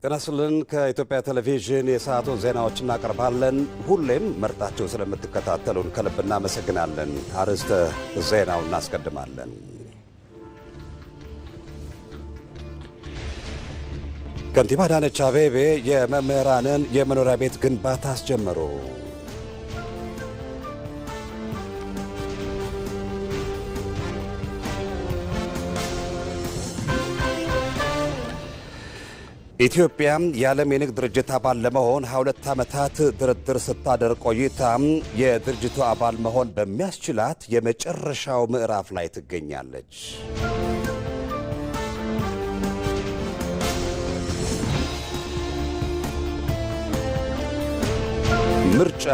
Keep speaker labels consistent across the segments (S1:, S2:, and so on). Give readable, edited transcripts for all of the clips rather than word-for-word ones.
S1: ተናስልን ከኢትዮጵያ ቴሌቪዥን የሰዓቱን ዜናዎች እናቀርባለን። ሁሌም መርጣችሁ ስለምትከታተሉን ከልብ እናመሰግናለን። አርዕስተ ዜናውን እናስቀድማለን። ከንቲባ አዳነች አቤቤ የመምህራንን የመኖሪያ ቤት ግንባታ አስጀመሩ። ኢትዮጵያ የዓለም የንግድ ድርጅት አባል ለመሆን 22 ዓመታት ድርድር ስታደርግ ቆይታ የድርጅቱ አባል መሆን በሚያስችላት የመጨረሻው ምዕራፍ ላይ ትገኛለች። ምርጫ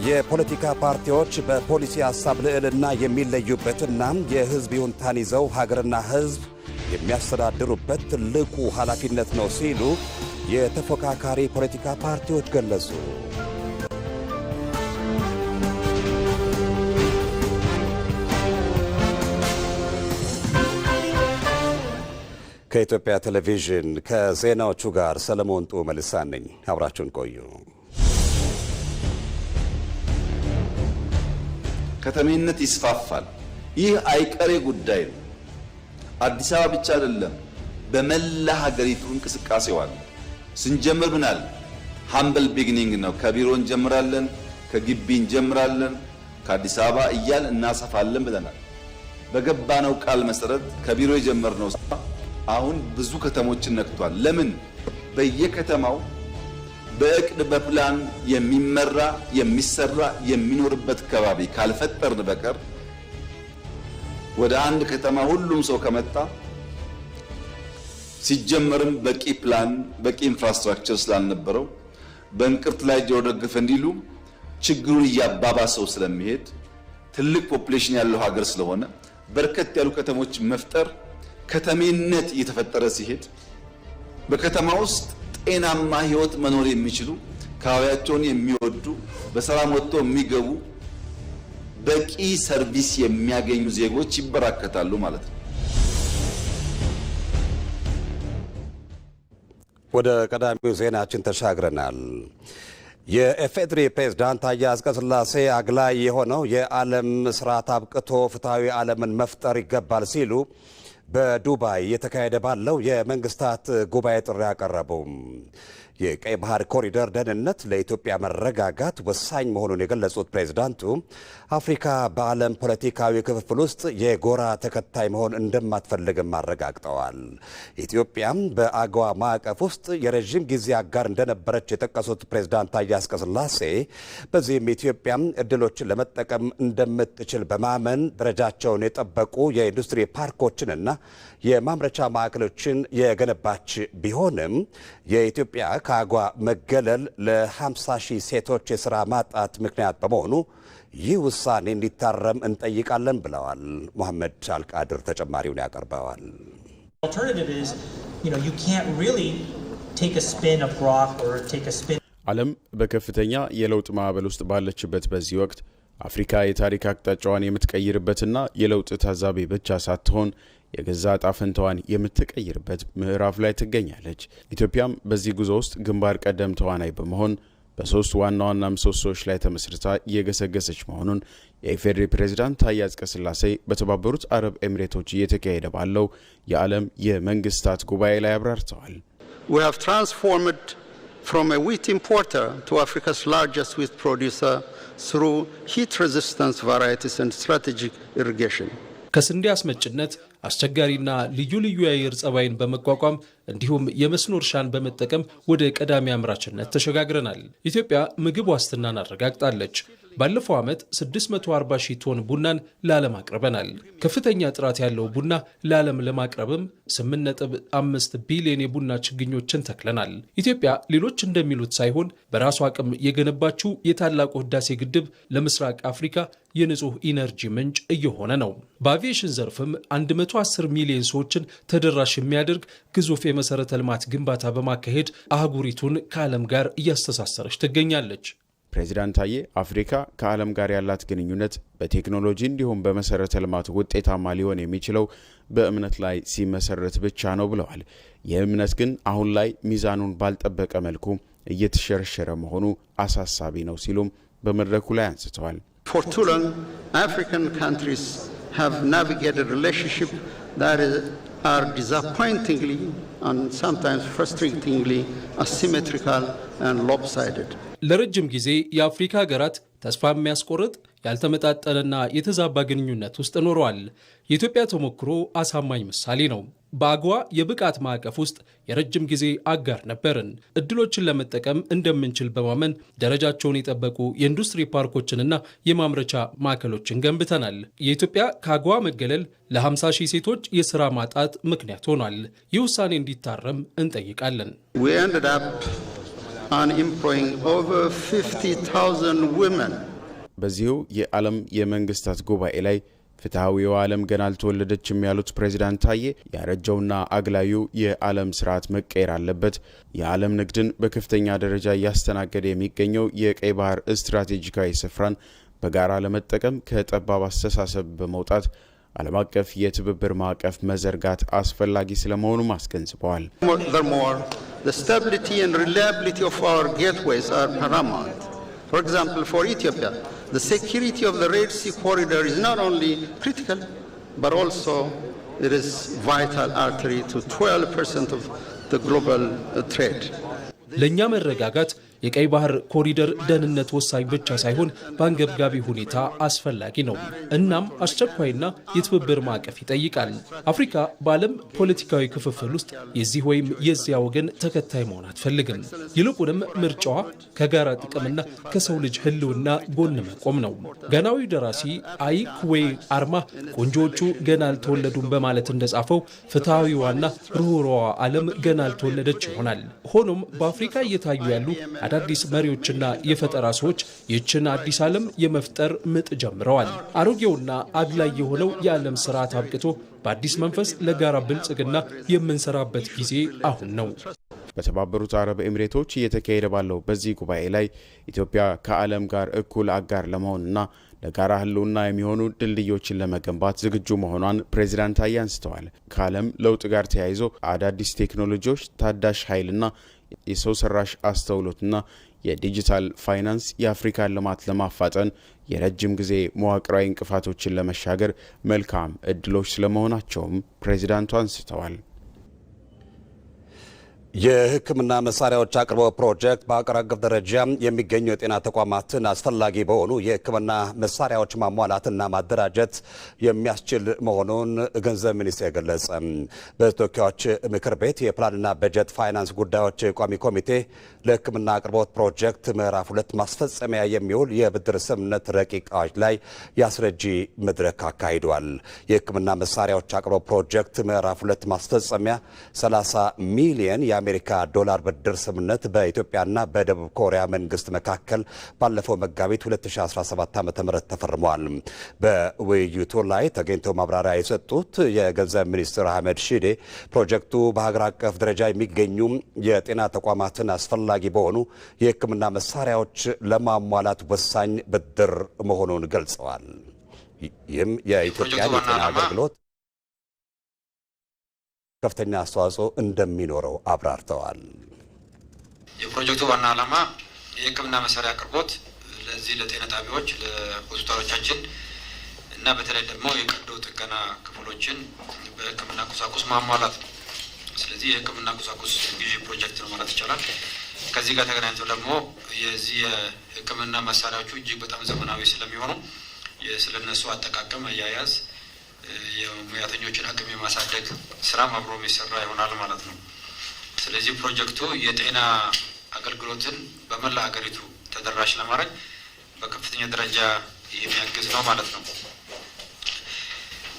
S1: የፖለቲካ ፓርቲዎች በፖሊሲ ሐሳብ ልዕልና የሚለዩበትና የሕዝብ ይሁንታን ይዘው ሀገርና ሕዝብ የሚያስተዳድሩበት ትልቁ ኃላፊነት ነው ሲሉ የተፎካካሪ ፖለቲካ ፓርቲዎች ገለጹ። ከኢትዮጵያ ቴሌቪዥን ከዜናዎቹ ጋር ሰለሞን ጡ መልሳን ነኝ። አብራችሁን ቆዩ።
S2: ከተሜነት ይስፋፋል። ይህ አይቀሬ ጉዳይ ነው። አዲስ አበባ ብቻ አይደለም፣ በመላ ሀገሪቱ እንቅስቃሴዋል። ስንጀምር ምናል ሃምብል ቢግኒንግ ነው። ከቢሮ እንጀምራለን፣ ከግቢ እንጀምራለን፣ ከአዲስ አበባ እያል እናሰፋለን ብለናል። በገባነው ቃል መሰረት ከቢሮ የጀመርነው አሁን ብዙ ከተሞችን ነክቷል። ለምን? በየከተማው በእቅድ በፕላን የሚመራ የሚሰራ የሚኖርበት ከባቢ ካልፈጠርን በቀር ወደ አንድ ከተማ ሁሉም ሰው ከመጣ ሲጀመርም በቂ ፕላን በቂ ኢንፍራስትራክቸር ስላልነበረው በእንቅርት ላይ ጆሮ ደግፍ እንዲሉ ችግሩን እያባባሰው ስለሚሄድ ትልቅ ፖፑሌሽን ያለው ሀገር ስለሆነ በርከት ያሉ ከተሞች መፍጠር ከተሜነት እየተፈጠረ ሲሄድ በከተማ ውስጥ ጤናማ ህይወት መኖር የሚችሉ አካባቢያቸውን የሚወዱ በሰላም ወጥተው የሚገቡ በቂ ሰርቪስ የሚያገኙ ዜጎች ይበራከታሉ ማለት ነው።
S1: ወደ ቀዳሚው ዜናችን ተሻግረናል። የኢፌዴሪ ፕሬዝዳንት ታዬ አጽቀሥላሴ አግላይ የሆነው የዓለም ስርዓት አብቅቶ ፍትሐዊ ዓለምን መፍጠር ይገባል ሲሉ በዱባይ የተካሄደ ባለው የመንግስታት ጉባኤ ጥሪ አቀረቡ። የቀይ ባህር ኮሪደር ደህንነት ለኢትዮጵያ መረጋጋት ወሳኝ መሆኑን የገለጹት ፕሬዝዳንቱ አፍሪካ በዓለም ፖለቲካዊ ክፍፍል ውስጥ የጎራ ተከታይ መሆን እንደማትፈልግም አረጋግጠዋል። ኢትዮጵያም በአገዋ ማዕቀፍ ውስጥ የረዥም ጊዜ አጋር እንደነበረች የጠቀሱት ፕሬዝዳንት ታዬ አጽቀሥላሴ በዚህም ኢትዮጵያም እድሎችን ለመጠቀም እንደምትችል በማመን ደረጃቸውን የጠበቁ የኢንዱስትሪ ፓርኮችንና የማምረቻ ማዕከሎችን የገነባች ቢሆንም የኢትዮጵያ ከአገዋ መገለል ለ50 ሺህ ሴቶች የሥራ ማጣት ምክንያት በመሆኑ ይህ ውሳኔ እንዲታረም እንጠይቃለን ብለዋል። መሐመድ አልቃድር ተጨማሪውን ያቀርበዋል።
S3: ዓለም በከፍተኛ የለውጥ ማዕበል ውስጥ ባለችበት በዚህ ወቅት አፍሪካ የታሪክ አቅጣጫዋን የምትቀይርበትና የለውጥ ታዛቢ ብቻ ሳትሆን የገዛ ዕጣ ፈንታዋን የምትቀይርበት ምዕራፍ ላይ ትገኛለች። ኢትዮጵያም በዚህ ጉዞ ውስጥ ግንባር ቀደም ተዋናይ በመሆን በሶስት ዋና ዋና ምሰሶዎች ላይ ተመስርታ እየገሰገሰች መሆኑን የኢፌዴሪ ፕሬዝዳንት ታዬ አጽቀሥላሴ በተባበሩት አረብ ኤሚሬቶች እየተካሄደ ባለው የዓለም የመንግስታት ጉባኤ ላይ አብራርተዋል።
S4: We have transformed from a wheat importer to Africa's largest wheat producer through heat resistance varieties and strategic irrigation.
S5: ከስንዴ አስመጭነት አስቸጋሪና ልዩ ልዩ የአየር ጸባይን በመቋቋም እንዲሁም የመስኖ እርሻን በመጠቀም ወደ ቀዳሚ አምራችነት ተሸጋግረናል። ኢትዮጵያ ምግብ ዋስትናን አረጋግጣለች። ባለፈው ዓመት 640 ሺህ ቶን ቡናን ለዓለም አቅርበናል። ከፍተኛ ጥራት ያለው ቡና ለዓለም ለማቅረብም 8.5 ቢሊዮን የቡና ችግኞችን ተክለናል። ኢትዮጵያ ሌሎች እንደሚሉት ሳይሆን በራሷ አቅም የገነባችው የታላቁ ህዳሴ ግድብ ለምስራቅ አፍሪካ የንጹህ ኢነርጂ ምንጭ እየሆነ ነው። በአቪዬሽን ዘርፍም 110 ሚሊዮን ሰዎችን ተደራሽ የሚያደርግ ግዙፍ የመሰረተ ልማት ግንባታ በማካሄድ አህጉሪቱን ከዓለም ጋር እያስተሳሰረች ትገኛለች።
S3: ፕሬዚዳንት ታዬ አፍሪካ ከዓለም ጋር ያላት ግንኙነት በቴክኖሎጂ እንዲሁም በመሰረተ ልማት ውጤታማ ሊሆን የሚችለው በእምነት ላይ ሲመሰረት ብቻ ነው ብለዋል። ይህ እምነት ግን አሁን ላይ ሚዛኑን ባልጠበቀ መልኩ እየተሸረሸረ መሆኑ አሳሳቢ ነው ሲሉም በመድረኩ ላይ አንስተዋል።
S4: For too long, African countries have navigated relationships that are disappointingly and sometimes frustratingly asymmetrical and lopsided.
S5: ለረጅም ጊዜ የአፍሪካ ሀገራት ተስፋ የሚያስቆርጥ ያልተመጣጠነና የተዛባ ግንኙነት ውስጥ ኖረዋል። የኢትዮጵያ ተሞክሮ አሳማኝ ምሳሌ ነው። በአግዋ የብቃት ማዕቀፍ ውስጥ የረጅም ጊዜ አጋር ነበርን። እድሎችን ለመጠቀም እንደምንችል በማመን ደረጃቸውን የጠበቁ የኢንዱስትሪ ፓርኮችንና የማምረቻ ማዕከሎችን ገንብተናል። የኢትዮጵያ ከአግዋ መገለል ለ50,000 ሴቶች የሥራ ማጣት ምክንያት ሆኗል። ይህ ውሳኔ እንዲታረም እንጠይቃለን።
S4: We ended up employing over 50,000 women.
S3: በዚሁ የዓለም የመንግስታት ጉባኤ ላይ ፍትሐዊው ዓለም ገና አልተወለደችም ያሉት ፕሬዚዳንት ታዬ ያረጀውና አግላዩ የዓለም ስርዓት መቀየር አለበት፣ የዓለም ንግድን በከፍተኛ ደረጃ እያስተናገደ የሚገኘው የቀይ ባህር ስትራቴጂካዊ ስፍራን በጋራ ለመጠቀም ከጠባብ አስተሳሰብ በመውጣት ዓለም አቀፍ የትብብር ማዕቀፍ መዘርጋት አስፈላጊ ስለመሆኑም አስገንዝበዋል።
S4: Furthermore, the stability and reliability of our gateways are paramount. For example, for Ethiopia, the security of the Red Sea corridor is not only critical, but also it is vital artery to 12% of the global trade.
S5: ለኛ መረጋጋት የቀይ ባህር ኮሪደር ደህንነት ወሳኝ ብቻ ሳይሆን በአንገብጋቢ ሁኔታ አስፈላጊ ነው። እናም አስቸኳይና የትብብር ማዕቀፍ ይጠይቃል። አፍሪካ በዓለም ፖለቲካዊ ክፍፍል ውስጥ የዚህ ወይም የዚያ ወገን ተከታይ መሆን አትፈልግም። ይልቁንም ምርጫዋ ከጋራ ጥቅምና ከሰው ልጅ ሕልውና ጎን መቆም ነው። ገናዊው ደራሲ አይ ኩዌ አርማ ቆንጆዎቹ ገና አልተወለዱም በማለት እንደጻፈው ፍትሐዊዋና ርኅሩኆዋ ዓለም ገና አልተወለደች ይሆናል። ሆኖም በአፍሪካ እየታዩ ያሉ አዳዲስ መሪዎችና የፈጠራ ሰዎች ይህችን አዲስ ዓለም የመፍጠር ምጥ ጀምረዋል። አሮጌውና አግላይ የሆነው የዓለም ስርዓት አብቅቶ በአዲስ መንፈስ ለጋራ ብልጽግና የምንሰራበት ጊዜ አሁን ነው።
S3: በተባበሩት አረብ ኤሚሬቶች እየተካሄደ ባለው በዚህ ጉባኤ ላይ ኢትዮጵያ ከዓለም ጋር እኩል አጋር ለመሆንና ለጋራ ህልውና የሚሆኑ ድልድዮችን ለመገንባት ዝግጁ መሆኗን ፕሬዚዳንት ታዬ አንስተዋል። ከዓለም ለውጥ ጋር ተያይዞ አዳዲስ ቴክኖሎጂዎች፣ ታዳሽ ኃይልና የሰው ሰራሽ አስተውሎትና የዲጂታል ፋይናንስ የአፍሪካን ልማት ለማፋጠን የረጅም ጊዜ መዋቅራዊ እንቅፋቶችን ለመሻገር መልካም እድሎች ስለመሆናቸውም ፕሬዚዳንቱ አንስተዋል።
S1: የሕክምና መሳሪያዎች አቅርቦት ፕሮጀክት በአገር አቀፍ ደረጃ የሚገኙ የጤና ተቋማትን አስፈላጊ በሆኑ የሕክምና መሳሪያዎች ማሟላትና ማደራጀት የሚያስችል መሆኑን ገንዘብ ሚኒስቴር ገለጸ። በተወካዮች ምክር ቤት የፕላንና በጀት ፋይናንስ ጉዳዮች ቋሚ ኮሚቴ ለሕክምና አቅርቦት ፕሮጀክት ምዕራፍ 2 ማስፈጸሚያ የሚውል የብድር ስምምነት ረቂቅ አዋጅ ላይ የአስረጂ መድረክ አካሂዷል። የሕክምና መሳሪያዎች አቅርቦት ፕሮጀክት ምዕራፍ 2 ማስፈጸሚያ 30 ሚሊዮን የአሜሪካ ዶላር ብድር ስምምነት በኢትዮጵያና በደቡብ ኮሪያ መንግስት መካከል ባለፈው መጋቢት 2017 ዓ.ም ተፈርሟል። በውይይቱ ላይ ተገኝተው ማብራሪያ የሰጡት የገንዘብ ሚኒስትር አህመድ ሺዴ ፕሮጀክቱ በሀገር አቀፍ ደረጃ የሚገኙ የጤና ተቋማትን አስፈላጊ በሆኑ የሕክምና መሳሪያዎች ለማሟላት ወሳኝ ብድር መሆኑን ገልጸዋል። ይህም የኢትዮጵያን የጤና አገልግሎት ከፍተኛ አስተዋጽኦ እንደሚኖረው አብራርተዋል።
S6: የፕሮጀክቱ ዋና ዓላማ የሕክምና መሳሪያ አቅርቦት ለዚህ ለጤና ጣቢያዎች፣ ለሆስፒታሎቻችን እና በተለይ ደግሞ የቀዶ ጥገና ክፍሎችን በሕክምና ቁሳቁስ ማሟላት ነው። ስለዚህ የሕክምና ቁሳቁስ ግዢ ፕሮጀክት ነው ማለት ይቻላል። ከዚህ ጋር ተገናኝቶ ደግሞ የዚህ የሕክምና መሳሪያዎቹ እጅግ በጣም ዘመናዊ ስለሚሆኑ ስለነሱ አጠቃቀም፣ አያያዝ፣ የሙያተኞችን አቅም የማሳደግ ስራም አብሮ የሚሰራ ይሆናል ማለት ነው። ስለዚህ ፕሮጀክቱ የጤና አገልግሎትን በመላ ሀገሪቱ ተደራሽ ለማድረግ በከፍተኛ ደረጃ የሚያግዝ ነው ማለት ነው።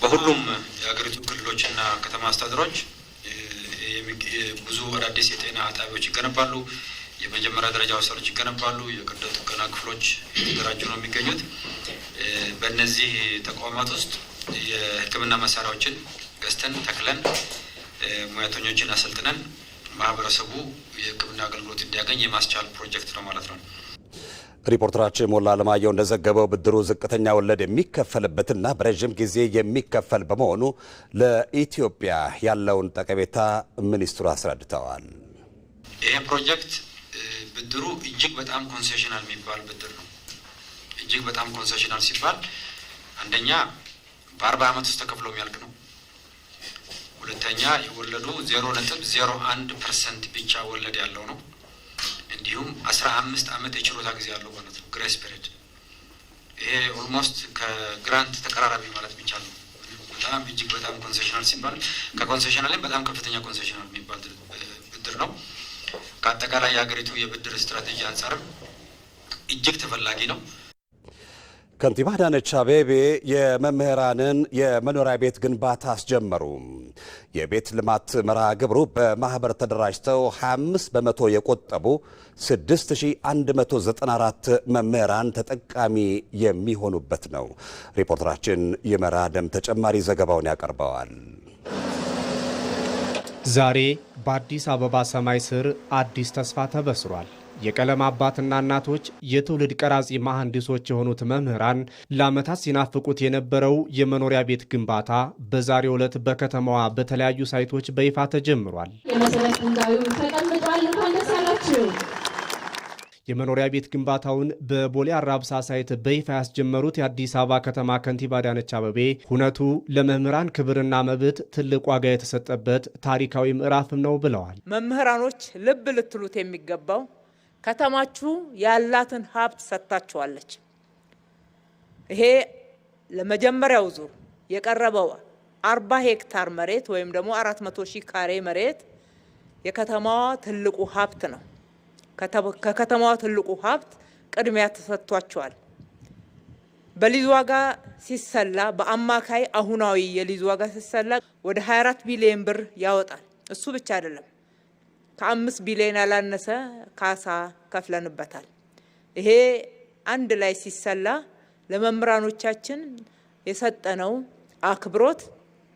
S6: በሁሉም የሀገሪቱ ክልሎችና ከተማ አስተዳደሮች ብዙ አዳዲስ የጤና ጣቢያዎች ይገነባሉ። የመጀመሪያ ደረጃ ሆስፒታሎች ይገነባሉ። የቀዶ ጥገና ክፍሎች የተደራጁ ነው የሚገኙት። በእነዚህ ተቋማት ውስጥ የሕክምና መሳሪያዎችን ገዝተን ተክለን ሙያተኞችን አሰልጥነን ማህበረሰቡ የሕክምና አገልግሎት እንዲያገኝ የማስቻል ፕሮጀክት ነው ማለት ነው።
S1: ሪፖርተራችን ሞላ አለማየሁ እንደዘገበው ብድሩ ዝቅተኛ ወለድ የሚከፈልበትና በረዥም ጊዜ የሚከፈል በመሆኑ ለኢትዮጵያ ያለውን ጠቀሜታ ሚኒስትሩ አስረድተዋል።
S6: ይህ ፕሮጀክት ብድሩ እጅግ በጣም ኮንሴሽናል የሚባል ብድር ነው። እጅግ በጣም ኮንሴሽናል ሲባል አንደኛ በ40 ዓመት ውስጥ ተከፍሎ የሚያልቅ ነው። ሁለተኛ የወለዱ 0.01% ብቻ ወለድ ያለው ነው። እንዲሁም 15 ዓመት የችሮታ ጊዜ ያለው ማለት ነው፣ ግሬስ ፔሪድ። ይሄ ኦልሞስት ከግራንት ተቀራራቢ ማለት ብቻ ነው። በጣም እጅግ በጣም ኮንሴሽናል ሲባል ከኮንሴሽናል ላይ በጣም ከፍተኛ ኮንሴሽናል የሚባል ብድር ነው። ከአጠቃላይ የሀገሪቱ የብድር ስትራቴጂ አንጻርም እጅግ ተፈላጊ ነው።
S1: ከንቲባ አዳነች አቤቤ የመምህራንን የመኖሪያ ቤት ግንባታ አስጀመሩ። የቤት ልማት መርሃ ግብሩ በማህበር ተደራጅተው 25 በመቶ የቆጠቡ 6194 መምህራን ተጠቃሚ የሚሆኑበት ነው። ሪፖርተራችን ይመራ ደም ተጨማሪ ዘገባውን ያቀርበዋል።
S7: ዛሬ በአዲስ አበባ ሰማይ ስር አዲስ ተስፋ ተበስሯል። የቀለም አባትና እናቶች የትውልድ ቀራጺ መሐንዲሶች የሆኑት መምህራን ለዓመታት ሲናፍቁት የነበረው የመኖሪያ ቤት ግንባታ በዛሬው ዕለት በከተማዋ በተለያዩ ሳይቶች በይፋ ተጀምሯል።
S8: የመሰረት ድንጋዩ ተቀምጧል። እንኳን ደስ አላችሁ።
S7: የመኖሪያ ቤት ግንባታውን በቦሌ አራብሳ ሳይት በይፋ ያስጀመሩት የአዲስ አበባ ከተማ ከንቲባ አዳነች አቤቤ ሁነቱ ለመምህራን ክብርና መብት ትልቅ ዋጋ የተሰጠበት ታሪካዊ ምዕራፍም ነው ብለዋል።
S9: መምህራኖች ልብ ልትሉት የሚገባው ከተማችሁ ያላትን ሀብት ሰጥታችኋለች። ይሄ ለመጀመሪያው ዙር የቀረበው 40 ሄክታር መሬት ወይም ደግሞ 400,000 ካሬ መሬት የከተማዋ ትልቁ ሀብት ነው። ከከተማዋ ትልቁ ሀብት ቅድሚያ ተሰጥቷቸዋል። በሊዝ ዋጋ ሲሰላ በአማካይ አሁናዊ የሊዝ ዋጋ ሲሰላ ወደ 24 ቢሊዮን ብር ያወጣል። እሱ ብቻ አይደለም፣ ከ5 ቢሊዮን ያላነሰ ካሳ ከፍለንበታል። ይሄ አንድ ላይ ሲሰላ ለመምህራኖቻችን የሰጠነው አክብሮት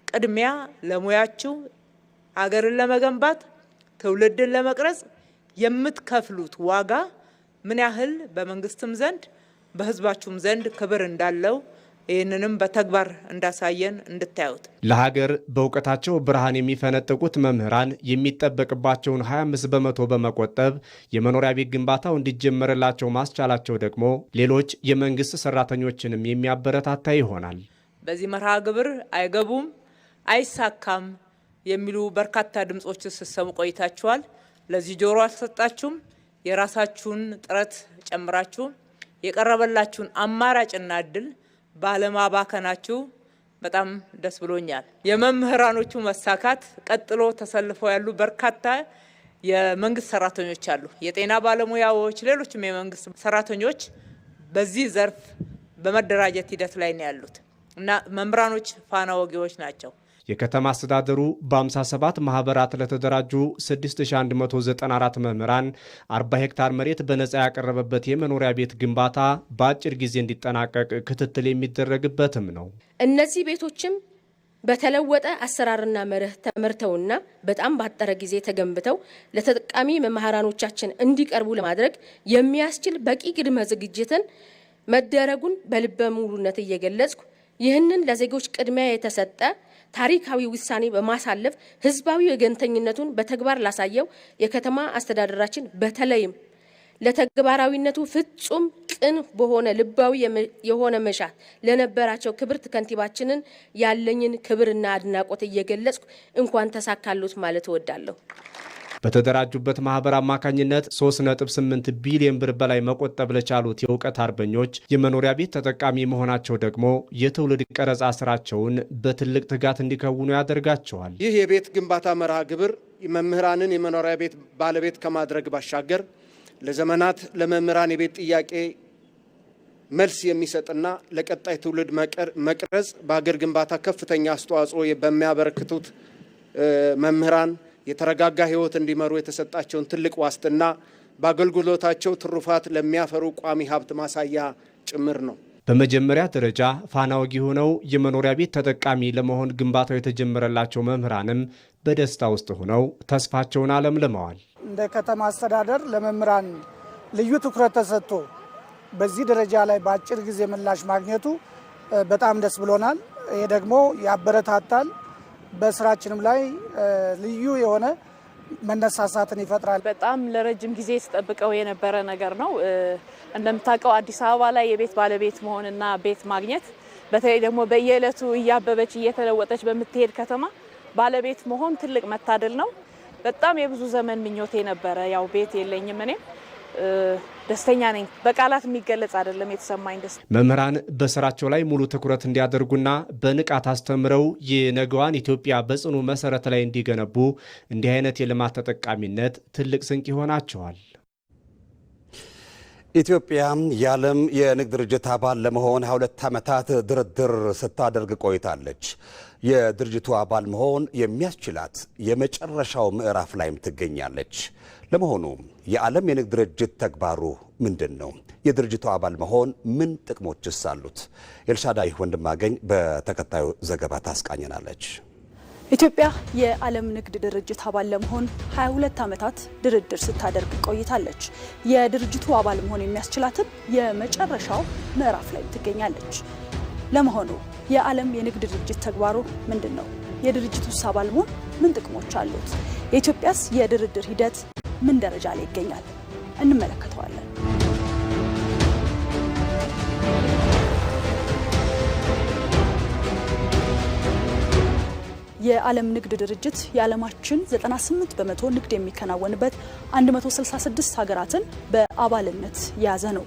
S9: ቅድሚያ ለሙያችሁ አገርን ለመገንባት ትውልድን ለመቅረጽ የምትከፍሉት ዋጋ ምን ያህል በመንግስትም ዘንድ በሕዝባችሁም ዘንድ ክብር እንዳለው ይህንንም በተግባር እንዳሳየን እንድታዩት።
S7: ለሀገር በእውቀታቸው ብርሃን የሚፈነጥቁት መምህራን የሚጠበቅባቸውን 25 በመቶ በመቆጠብ የመኖሪያ ቤት ግንባታው እንዲጀመርላቸው ማስቻላቸው ደግሞ ሌሎች የመንግስት ሰራተኞችንም የሚያበረታታ ይሆናል።
S9: በዚህ መርሃ ግብር አይገቡም፣ አይሳካም የሚሉ በርካታ ድምጾች ስትሰሙ ቆይታችኋል። ለዚህ ጆሮ አልሰጣችሁም። የራሳችሁን ጥረት ጨምራችሁ የቀረበላችሁን አማራጭና እድል ባለማባከናችሁ በጣም ደስ ብሎኛል። የመምህራኖቹ መሳካት ቀጥሎ ተሰልፈው ያሉ በርካታ የመንግስት ሰራተኞች አሉ። የጤና ባለሙያዎች፣ ሌሎችም የመንግስት ሰራተኞች በዚህ ዘርፍ በመደራጀት ሂደት ላይ ነው ያሉት እና መምህራኖች ፋና ወጊዎች ናቸው።
S7: የከተማ አስተዳደሩ በ57 ማህበራት ለተደራጁ 6194 መምህራን 40 ሄክታር መሬት በነጻ ያቀረበበት የመኖሪያ ቤት ግንባታ በአጭር ጊዜ እንዲጠናቀቅ ክትትል የሚደረግበትም ነው።
S8: እነዚህ ቤቶችም በተለወጠ አሰራርና መርህ ተመርተውና በጣም ባጠረ ጊዜ ተገንብተው ለተጠቃሚ መምህራኖቻችን እንዲቀርቡ ለማድረግ የሚያስችል በቂ ቅድመ ዝግጅትን መደረጉን በልበ ሙሉነት እየገለጽኩ ይህንን ለዜጎች ቅድሚያ የተሰጠ ታሪካዊ ውሳኔ በማሳለፍ ህዝባዊ ወገንተኝነቱን በተግባር ላሳየው የከተማ አስተዳደራችን በተለይም ለተግባራዊነቱ ፍጹም ቅን በሆነ ልባዊ የሆነ መሻት ለነበራቸው ክብርት ከንቲባችንን ያለኝን ክብርና አድናቆት እየገለጽኩ እንኳን ተሳካሉት ማለት እወዳለሁ።
S7: በተደራጁበት ማህበር አማካኝነት 3.8 ቢሊዮን ብር በላይ መቆጠብ ለቻሉት የእውቀት አርበኞች የመኖሪያ ቤት ተጠቃሚ መሆናቸው ደግሞ የትውልድ ቀረጻ ስራቸውን በትልቅ ትጋት እንዲከውኑ ያደርጋቸዋል።
S10: ይህ የቤት ግንባታ መርሃ ግብር መምህራንን የመኖሪያ ቤት ባለቤት ከማድረግ ባሻገር ለዘመናት ለመምህራን የቤት ጥያቄ መልስ የሚሰጥና ለቀጣይ ትውልድ መቅረጽ በሀገር ግንባታ ከፍተኛ አስተዋጽኦ በሚያበረክቱት መምህራን የተረጋጋ ህይወት እንዲመሩ የተሰጣቸውን ትልቅ ዋስትና በአገልግሎታቸው ትሩፋት ለሚያፈሩ ቋሚ ሀብት ማሳያ ጭምር ነው።
S7: በመጀመሪያ ደረጃ ፋና ወጊ ሆነው የመኖሪያ ቤት ተጠቃሚ ለመሆን ግንባታው የተጀመረላቸው መምህራንም በደስታ ውስጥ ሆነው ተስፋቸውን አለምልመዋል።
S11: እንደ ከተማ አስተዳደር ለመምህራን ልዩ ትኩረት ተሰጥቶ በዚህ ደረጃ ላይ በአጭር ጊዜ ምላሽ ማግኘቱ በጣም ደስ ብሎናል። ይሄ ደግሞ ያበረታታል፣ በስራችንም ላይ ልዩ የሆነ መነሳሳትን ይፈጥራል።
S12: በጣም ለረጅም ጊዜ ተጠብቀው የነበረ ነገር ነው። እንደምታውቀው አዲስ አበባ ላይ የቤት ባለቤት መሆንና ቤት ማግኘት በተለይ ደግሞ በየዕለቱ እያበበች እየተለወጠች በምትሄድ ከተማ ባለቤት መሆን ትልቅ መታደል ነው። በጣም የብዙ ዘመን ምኞቴ ነበረ። ያው ቤት የለኝም እኔም ደስተኛ ነኝ። በቃላት የሚገለጽ አይደለም የተሰማኝ ደስታ።
S7: መምህራን በስራቸው ላይ ሙሉ ትኩረት እንዲያደርጉና በንቃት አስተምረው የነገዋን ኢትዮጵያ በጽኑ መሰረት ላይ እንዲገነቡ እንዲህ አይነት የልማት ተጠቃሚነት ትልቅ ስንቅ ይሆናቸዋል።
S1: ኢትዮጵያ የዓለም የንግድ ድርጅት አባል ለመሆን 22 ዓመታት ድርድር ስታደርግ ቆይታለች። የድርጅቱ አባል መሆን የሚያስችላት የመጨረሻው ምዕራፍ ላይም ትገኛለች። ለመሆኑ የዓለም የንግድ ድርጅት ተግባሩ ምንድን ነው? የድርጅቱ አባል መሆን ምን ጥቅሞችስ አሉት? ኤልሻዳይ ወንድማገኝ በተከታዩ ዘገባ ታስቃኘናለች።
S13: ኢትዮጵያ የዓለም ንግድ ድርጅት አባል ለመሆን 22 ዓመታት ድርድር ስታደርግ ቆይታለች። የድርጅቱ አባል መሆን የሚያስችላትም የመጨረሻው ምዕራፍ ላይ ትገኛለች። ለመሆኑ የዓለም የንግድ ድርጅት ተግባሩ ምንድን ነው? የድርጅቱስ አባል መሆን ምን ጥቅሞች አሉት? የኢትዮጵያስ የድርድር ሂደት ምን ደረጃ ላይ ይገኛል? እንመለከተዋለን። የዓለም ንግድ ድርጅት የዓለማችን 98 በመቶ ንግድ የሚከናወንበት 166 ሀገራትን በአባልነት የያዘ ነው።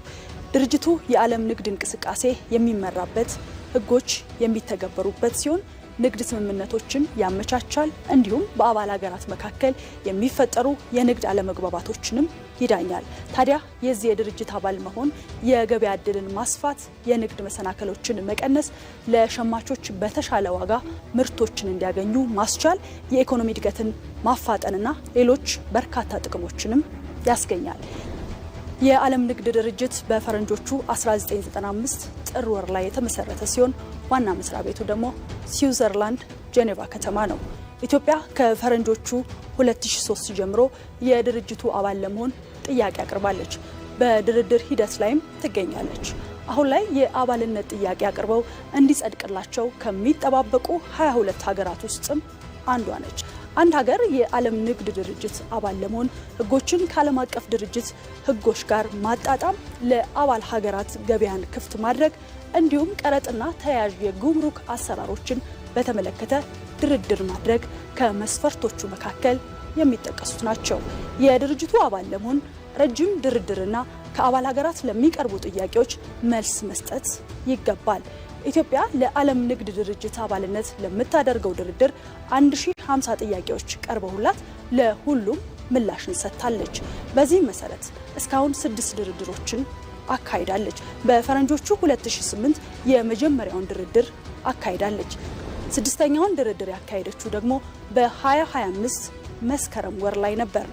S13: ድርጅቱ የዓለም ንግድ እንቅስቃሴ የሚመራበት፣ ሕጎች የሚተገበሩበት ሲሆን ንግድ ስምምነቶችን ያመቻቻል። እንዲሁም በአባል ሀገራት መካከል የሚፈጠሩ የንግድ አለመግባባቶችንም ይዳኛል። ታዲያ የዚህ የድርጅት አባል መሆን የገበያ ዕድልን ማስፋት፣ የንግድ መሰናከሎችን መቀነስ፣ ለሸማቾች በተሻለ ዋጋ ምርቶችን እንዲያገኙ ማስቻል፣ የኢኮኖሚ እድገትን ማፋጠንና ሌሎች በርካታ ጥቅሞችንም ያስገኛል። የዓለም ንግድ ድርጅት በፈረንጆቹ 1995 ጥር ወር ላይ የተመሰረተ ሲሆን ዋና መስሪያ ቤቱ ደግሞ ስዊዘርላንድ ጄኔቫ ከተማ ነው። ኢትዮጵያ ከፈረንጆቹ 2003 ጀምሮ የድርጅቱ አባል ለመሆን ጥያቄ አቅርባለች። በድርድር ሂደት ላይም ትገኛለች። አሁን ላይ የአባልነት ጥያቄ አቅርበው እንዲጸድቅላቸው ከሚጠባበቁ 22 ሀገራት ውስጥም አንዷ ነች። አንድ ሀገር የዓለም ንግድ ድርጅት አባል ለመሆን ሕጎችን ከዓለም አቀፍ ድርጅት ሕጎች ጋር ማጣጣም፣ ለአባል ሀገራት ገበያን ክፍት ማድረግ እንዲሁም ቀረጥና ተያያዥ የጉምሩክ አሰራሮችን በተመለከተ ድርድር ማድረግ ከመስፈርቶቹ መካከል የሚጠቀሱት ናቸው። የድርጅቱ አባል ለመሆን ረጅም ድርድርና ከአባል ሀገራት ለሚቀርቡ ጥያቄዎች መልስ መስጠት ይገባል። ኢትዮጵያ ለዓለም ንግድ ድርጅት አባልነት ለምታደርገው ድርድር 1050 ጥያቄዎች ቀርበውላት ለሁሉም ምላሽን ሰጥታለች። በዚህ መሰረት እስካሁን 6 ድርድሮችን አካሂዳለች። በፈረንጆቹ 2008 የመጀመሪያውን ድርድር አካሂዳለች። 6ኛውን ድርድር ያካሄደችው ደግሞ በ2025 መስከረም ወር ላይ ነበር።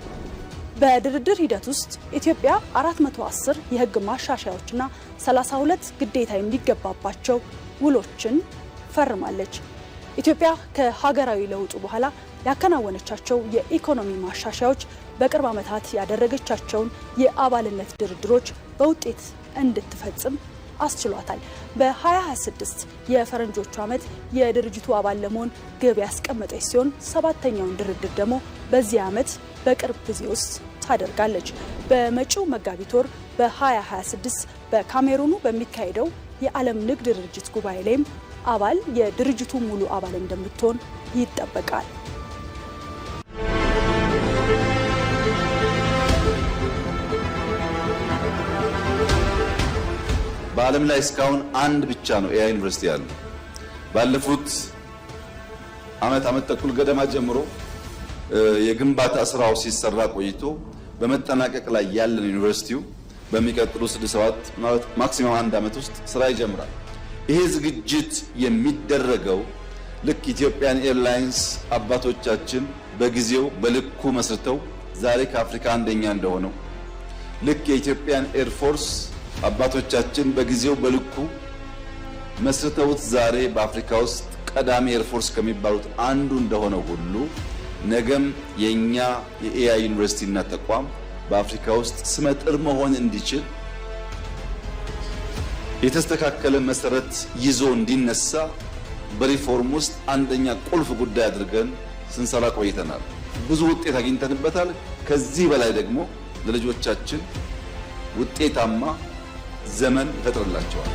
S13: በድርድር ሂደት ውስጥ ኢትዮጵያ 410 የሕግ ማሻሻያዎችና 32 ግዴታ የሚገባባቸው ውሎችን ፈርማለች። ኢትዮጵያ ከሀገራዊ ለውጡ በኋላ ያከናወነቻቸው የኢኮኖሚ ማሻሻያዎች በቅርብ ዓመታት ያደረገቻቸውን የአባልነት ድርድሮች በውጤት እንድትፈጽም አስችሏታል። በ2026 የፈረንጆቹ ዓመት የድርጅቱ አባል ለመሆን ግብ ያስቀመጠች ሲሆን 7ኛውን ድርድር ደግሞ በዚህ ዓመት በቅርብ ጊዜ ውስጥ ታደርጋለች። በመጪው መጋቢት ወር በ2026 በካሜሩኑ በሚካሄደው የዓለም ንግድ ድርጅት ጉባኤ ላይም አባል የድርጅቱ ሙሉ አባል እንደምትሆን ይጠበቃል።
S2: በዓለም ላይ እስካሁን አንድ ብቻ ነው ኤአይ ዩኒቨርሲቲ ያለው። ባለፉት ዓመት ተኩል ገደማ ጀምሮ የግንባታ ስራው ሲሰራ ቆይቶ በመጠናቀቅ ላይ ያለን ዩኒቨርሲቲው በሚቀጥሉ 6-7 ማክሲማም 1 ዓመት ውስጥ ስራ ይጀምራል። ይሄ ዝግጅት የሚደረገው ልክ ኢትዮጵያን ኤርላይንስ አባቶቻችን በጊዜው በልኩ መስርተው ዛሬ ከአፍሪካ አንደኛ እንደሆነው ልክ የኢትዮጵያን ኤርፎርስ አባቶቻችን በጊዜው በልኩ መስርተውት ዛሬ በአፍሪካ ውስጥ ቀዳሚ ኤርፎርስ ከሚባሉት አንዱ እንደሆነው ሁሉ ነገም የኛ የኤአይ ዩኒቨርሲቲና ተቋም በአፍሪካ ውስጥ ስመጥር መሆን እንዲችል የተስተካከለ መሰረት ይዞ እንዲነሳ በሪፎርም ውስጥ አንደኛ ቁልፍ ጉዳይ አድርገን ስንሰራ ቆይተናል። ብዙ ውጤት አግኝተንበታል። ከዚህ በላይ ደግሞ ለልጆቻችን ውጤታማ ዘመን ይፈጥርላቸዋል።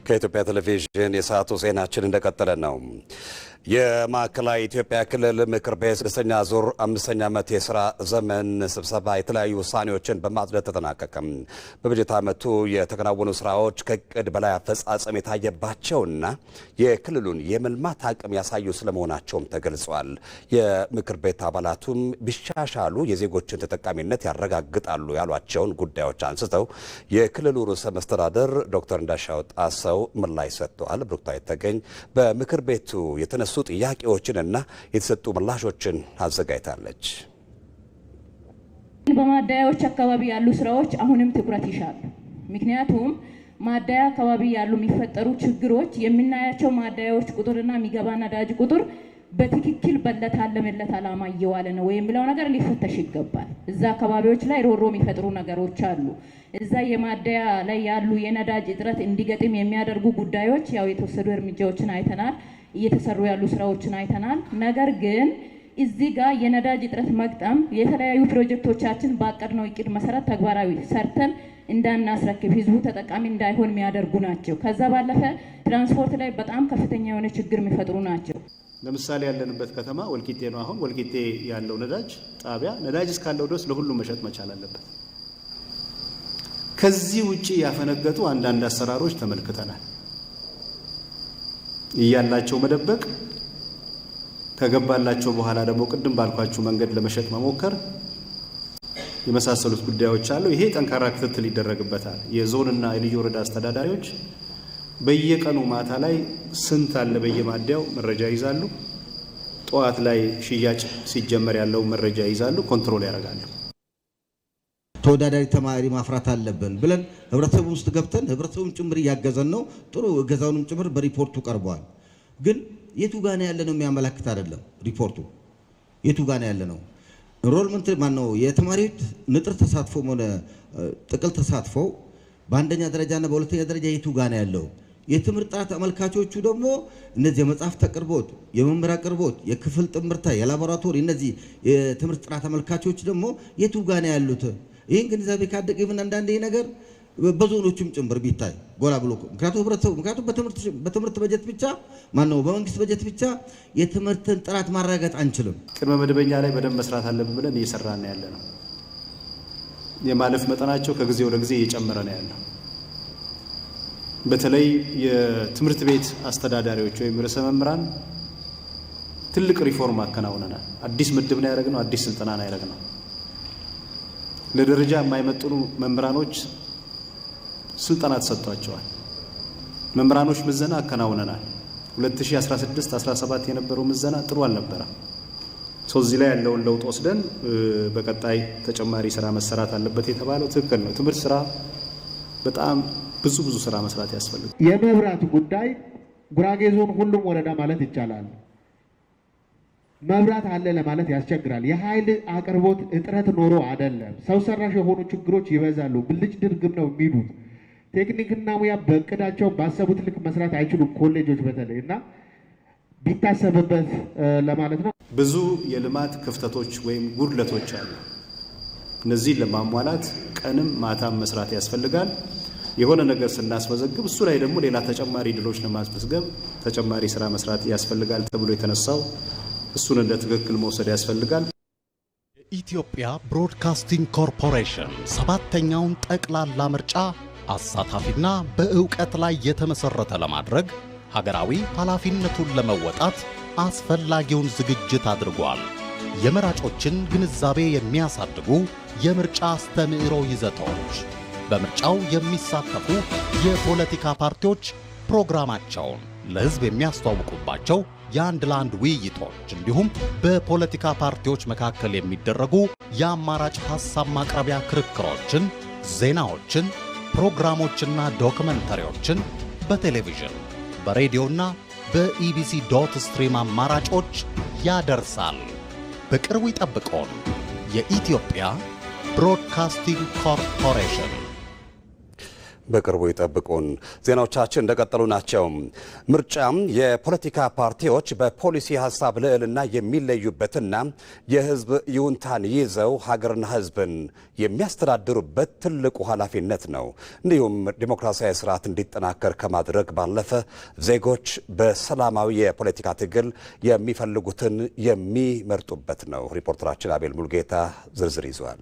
S1: ከኢትዮጵያ ቴሌቪዥን የሰዓቱ ዜናችን እንደቀጠለ ነው። የማዕከላዊ ኢትዮጵያ ክልል ምክር ቤት 6ኛ ዙር 5ኛ ዓመት የሥራ ዘመን ስብሰባ የተለያዩ ውሳኔዎችን በማጽደቅ ተጠናቀቀ። በበጀት ዓመቱ የተከናወኑ ስራዎች ከእቅድ በላይ አፈጻጸም የታየባቸውና የክልሉን የመልማት አቅም ያሳዩ ስለመሆናቸውም ተገልጿል። የምክር ቤት አባላቱም ቢሻሻሉ የዜጎችን ተጠቃሚነት ያረጋግጣሉ ያሏቸውን ጉዳዮች አንስተው የክልሉ ርዕሰ መስተዳድር ዶክተር እንዳሻው ጣሰው ምላሽ ሰጥተዋል። ብሩክታዊት ተገኝ በምክር ቤቱ የተነሱ ጥያቄዎችንና የተሰጡ ምላሾችን አዘጋጅታለች።
S14: በማደያዎች አካባቢ ያሉ ስራዎች አሁንም ትኩረት ይሻሉ። ምክንያቱም ማደያ አካባቢ ያሉ የሚፈጠሩ ችግሮች የምናያቸው ማደያዎች ቁጥርና የሚገባ ነዳጅ ቁጥር በትክክል በለታለመለት ዓላማ እየዋለ ነው የሚለው ነገር ሊፈተሽ ይገባል። እዛ አካባቢዎች ላይ ሮሮ የሚፈጥሩ ነገሮች አሉ። እዛ የማደያ ላይ ያሉ የነዳጅ እጥረት እንዲገጥም የሚያደርጉ ጉዳዮች ያው የተወሰዱ እርምጃዎችን አይተናል። እየተሰሩ ያሉ ስራዎችን አይተናል። ነገር ግን እዚህ ጋር የነዳጅ እጥረት መግጠም የተለያዩ ፕሮጀክቶቻችን ባቀድነው እቅድ መሰረት ተግባራዊ ሰርተን እንዳናስረክብ ህዝቡ ተጠቃሚ እንዳይሆን የሚያደርጉ ናቸው። ከዛ ባለፈ ትራንስፖርት ላይ በጣም ከፍተኛ የሆነ ችግር የሚፈጥሩ ናቸው።
S15: ለምሳሌ ያለንበት ከተማ ወልቂጤ ነው። አሁን ወልቂጤ ያለው ነዳጅ ጣቢያ ነዳጅ እስካለው ድረስ ለሁሉም መሸጥ መቻል አለበት። ከዚህ ውጪ ያፈነገጡ አንዳንድ አሰራሮች ተመልክተናል። እያላቸው መደበቅ ከገባላቸው በኋላ ደግሞ ቅድም ባልኳችሁ መንገድ ለመሸጥ መሞከር የመሳሰሉት ጉዳዮች አሉ። ይሄ ጠንካራ ክትትል ይደረግበታል። የዞንና የልዩ ወረዳ አስተዳዳሪዎች በየቀኑ ማታ ላይ ስንት አለ በየማደያው መረጃ ይዛሉ። ጠዋት ላይ ሽያጭ ሲጀመር ያለው መረጃ ይዛሉ፣ ኮንትሮል ያደርጋሉ።
S16: ተወዳዳሪ ተማሪ ማፍራት አለብን ብለን ህብረተሰቡ ውስጥ ገብተን ህብረተሰቡን ጭምር እያገዘን ነው። ጥሩ እገዛውንም ጭምር በሪፖርቱ ቀርቧል። ግን የቱ ጋር ነው ያለነው የሚያመለክት አይደለም። ሪፖርቱ የቱ ጋር ነው ያለነው ኢንሮልመንት ማነው የተማሪዎች ንጥር ተሳትፎ ሆነ ጥቅል ተሳትፎ በአንደኛ ደረጃና በሁለተኛ ደረጃ የቱ ጋር ነው ያለው? የትምህርት ጥራት አመልካቾቹ ደግሞ እነዚህ የመጽሐፍት አቅርቦት፣ የመምህር አቅርቦት፣ የክፍል ጥምርታ፣ የላቦራቶሪ እነዚህ የትምህርት ጥራት አመልካቾች ደግሞ የቱ ጋር ነው ያሉት? ይህን ግንዛቤ ካደገ ይብን አንዳንዴ ነገር በዞኖቹም ጭምር ቢታይ ጎላ ብሎ ምክንያቱም በትምህርት በጀት ብቻ ማነው በመንግስት በጀት ብቻ የትምህርትን ጥራት ማረጋገጥ አንችልም።
S15: ቅድመ መደበኛ ላይ በደንብ መስራት አለብን ብለን እየሰራን ያለ ነው። የማለፍ መጠናቸው ከጊዜ ወደ ጊዜ እየጨመረ ነው ያለው። በተለይ የትምህርት ቤት አስተዳዳሪዎች ወይም ርዕሰ መምህራን ትልቅ ሪፎርም አከናውነናል። አዲስ ምድብ ነው ያደረግነው፣ አዲስ ስልጠና ነው ያደረግነው። ለደረጃ የማይመጥኑ መምህራኖች ስልጠና ተሰጥቷቸዋል። መምህራኖች ምዘና አከናውነናል። 2016-17 የነበረው ምዘና ጥሩ አልነበረም። እዚህ ላይ ያለውን ለውጥ ወስደን በቀጣይ ተጨማሪ ስራ መሰራት አለበት የተባለው ትክክል ነው። ትምህርት ስራ በጣም ብዙ ስራ መስራት ያስፈልጋል።
S17: የመብራት ጉዳይ ጉራጌ ዞን ሁሉም ወረዳ ማለት ይቻላል መብራት አለ ለማለት ያስቸግራል። የኃይል አቅርቦት እጥረት ኖሮ አይደለም። ሰው ሰራሽ የሆኑ ችግሮች ይበዛሉ። ብልጭ ድርግም ነው የሚሉት። ቴክኒክና ሙያ በእቅዳቸው ባሰቡት ልክ መስራት አይችሉም ኮሌጆች በተለይ እና ቢታሰብበት ለማለት ነው።
S15: ብዙ የልማት ክፍተቶች ወይም ጉድለቶች አሉ። እነዚህን ለማሟላት ቀንም ማታም መስራት ያስፈልጋል። የሆነ ነገር ስናስመዘግብ እሱ ላይ ደግሞ ሌላ ተጨማሪ ድሎች ለማስመዝገብ ተጨማሪ ስራ መስራት ያስፈልጋል ተብሎ የተነሳው እሱን እንደ ትክክል መውሰድ ያስፈልጋል።
S18: የኢትዮጵያ ብሮድካስቲንግ ኮርፖሬሽን 7ኛውን ጠቅላላ ምርጫ አሳታፊና በእውቀት ላይ የተመሰረተ ለማድረግ ሀገራዊ ኃላፊነቱን ለመወጣት አስፈላጊውን ዝግጅት አድርጓል። የመራጮችን ግንዛቤ የሚያሳድጉ የምርጫ አስተምህሮ ይዘቶች፣ በምርጫው የሚሳተፉ የፖለቲካ ፓርቲዎች ፕሮግራማቸውን ለሕዝብ የሚያስተዋውቁባቸው የአንድ ለአንድ ውይይቶች እንዲሁም በፖለቲካ ፓርቲዎች መካከል የሚደረጉ የአማራጭ ሐሳብ ማቅረቢያ ክርክሮችን፣ ዜናዎችን፣ ፕሮግራሞችና ዶክመንተሪዎችን በቴሌቪዥን በሬዲዮና በኢቢሲ ዶት ስትሪም አማራጮች ያደርሳል። በቅርቡ ይጠብቆን። የኢትዮጵያ ብሮድካስቲንግ ኮርፖሬሽን።
S1: በቅርቡ ይጠብቁን። ዜናዎቻችን እንደቀጠሉ ናቸው። ምርጫም የፖለቲካ ፓርቲዎች በፖሊሲ ሀሳብ ልዕልና የሚለዩበትና የህዝብ ይሁንታን ይዘው ሀገርና ህዝብን የሚያስተዳድሩበት ትልቁ ኃላፊነት ነው። እንዲሁም ዲሞክራሲያዊ ስርዓት እንዲጠናከር ከማድረግ ባለፈ ዜጎች በሰላማዊ የፖለቲካ ትግል የሚፈልጉትን የሚመርጡበት ነው። ሪፖርተራችን አቤል ሙልጌታ ዝርዝር ይዟል።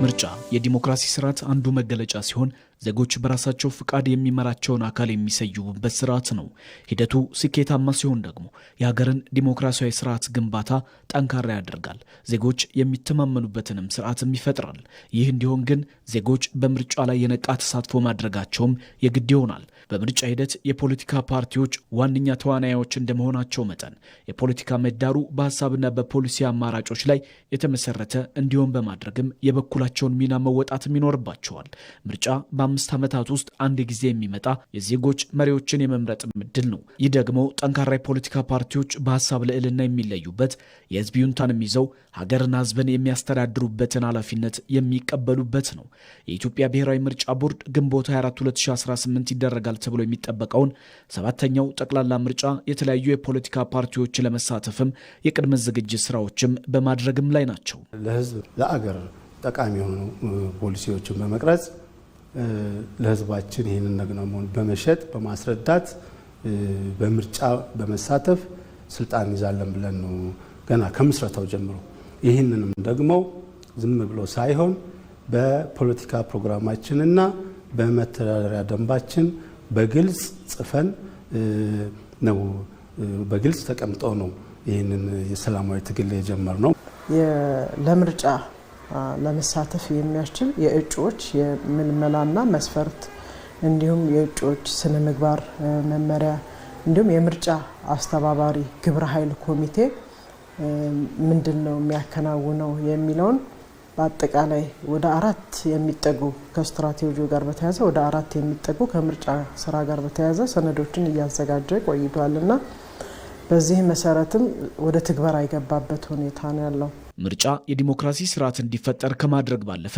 S19: ምርጫ የዲሞክራሲ ስርዓት አንዱ መገለጫ ሲሆን ዜጎች በራሳቸው ፍቃድ የሚመራቸውን አካል የሚሰይሙበት ስርዓት ነው። ሂደቱ ስኬታማ ሲሆን ደግሞ የሀገርን ዲሞክራሲያዊ ስርዓት ግንባታ ጠንካራ ያደርጋል፣ ዜጎች የሚተማመኑበትንም ስርዓትም ይፈጥራል። ይህ እንዲሆን ግን ዜጎች በምርጫ ላይ የነቃ ተሳትፎ ማድረጋቸውም የግድ ይሆናል። በምርጫ ሂደት የፖለቲካ ፓርቲዎች ዋነኛ ተዋናዮች እንደመሆናቸው መጠን የፖለቲካ ምህዳሩ በሀሳብና በፖሊሲ አማራጮች ላይ የተመሰረተ እንዲሆን በማድረግም የበኩላቸውን ሚና መወጣትም ይኖርባቸዋል። ምርጫ በ5 ዓመታት ውስጥ አንድ ጊዜ የሚመጣ የዜጎች መሪዎችን የመምረጥ ዕድል ነው። ይህ ደግሞ ጠንካራ የፖለቲካ ፓርቲዎች በሀሳብ ልዕልና የሚለዩበት፣ የህዝብ ይሁንታንም ይዘው ሀገርና ህዝብን የሚያስተዳድሩበትን ኃላፊነት የሚቀበሉበት ነው። የኢትዮጵያ ብሔራዊ ምርጫ ቦርድ ግንቦት 24 2018 ይደረጋል ተብሎ የሚጠበቀውን 7ኛው ጠቅላላ ምርጫ የተለያዩ የፖለቲካ ፓርቲዎች ለመሳተፍም የቅድመ ዝግጅት ስራዎችም በማድረግም ላይ ናቸው።
S20: ለህዝብ ለአገር ጠቃሚ የሆኑ ፖሊሲዎችን በመቅረጽ ለህዝባችን ይህንን ነገር በመሸጥ በማስረዳት በምርጫ በመሳተፍ ስልጣን ይዛለን ብለን ነው ገና ከምስረታው ጀምሮ። ይህንንም ደግሞ ዝም ብሎ ሳይሆን በፖለቲካ ፕሮግራማችንና በመተዳደሪያ ደንባችን በግልጽ ጽፈን ነው በግልጽ ተቀምጦ ነው ይህንን የሰላማዊ ትግል የጀመርነው።
S21: ለምርጫ ለመሳተፍ የሚያስችል የእጩዎች የምልመላና መስፈርት እንዲሁም የእጩዎች ስነ ምግባር መመሪያ እንዲሁም የምርጫ አስተባባሪ ግብረ ኃይል ኮሚቴ ምንድነው የሚያከናውነው የሚለውን በአጠቃላይ ወደ 4 የሚጠጉ ከስትራቴጂው ጋር በተያያዘ ወደ 4 የሚጠጉ ከምርጫ ስራ ጋር በተያያዘ ሰነዶችን እያዘጋጀ ቆይቷልና በዚህ መሰረትም ወደ ትግበራ የገባበት ሁኔታ ነው ያለው።
S19: ምርጫ የዲሞክራሲ ስርዓት እንዲፈጠር ከማድረግ ባለፈ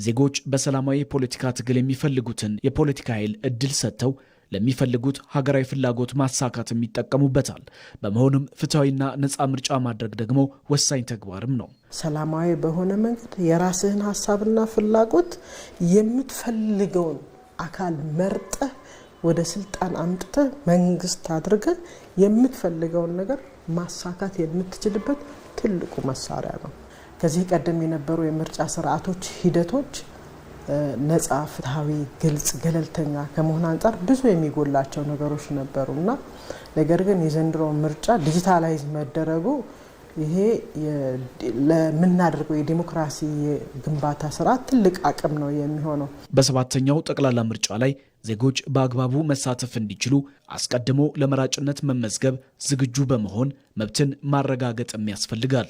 S19: ዜጎች በሰላማዊ የፖለቲካ ትግል የሚፈልጉትን የፖለቲካ ኃይል እድል ሰጥተው ለሚፈልጉት ሀገራዊ ፍላጎት ማሳካት የሚጠቀሙበታል። በመሆኑም ፍትሐዊና ነፃ ምርጫ ማድረግ ደግሞ ወሳኝ ተግባርም ነው።
S21: ሰላማዊ በሆነ መንገድ የራስህን ሀሳብና ፍላጎት የምትፈልገውን አካል መርጠህ ወደ ስልጣን አምጥተህ መንግስት አድርገህ የምትፈልገውን ነገር ማሳካት የምትችልበት ትልቁ መሳሪያ ነው። ከዚህ ቀደም የነበሩ የምርጫ ስርዓቶች ሂደቶች ነፃ፣ ፍትሃዊ፣ ግልጽ፣ ገለልተኛ ከመሆን አንጻር ብዙ የሚጎላቸው ነገሮች ነበሩና ነገር ግን የዘንድሮ ምርጫ ዲጂታላይዝ መደረጉ ይሄ ለምናደርገው የዲሞክራሲ ግንባታ ስርዓት ትልቅ አቅም ነው የሚሆነው።
S19: በ7ኛው ጠቅላላ ምርጫ ላይ ዜጎች በአግባቡ መሳተፍ እንዲችሉ አስቀድሞ ለመራጭነት መመዝገብ ዝግጁ በመሆን መብትን ማረጋገጥም ያስፈልጋል።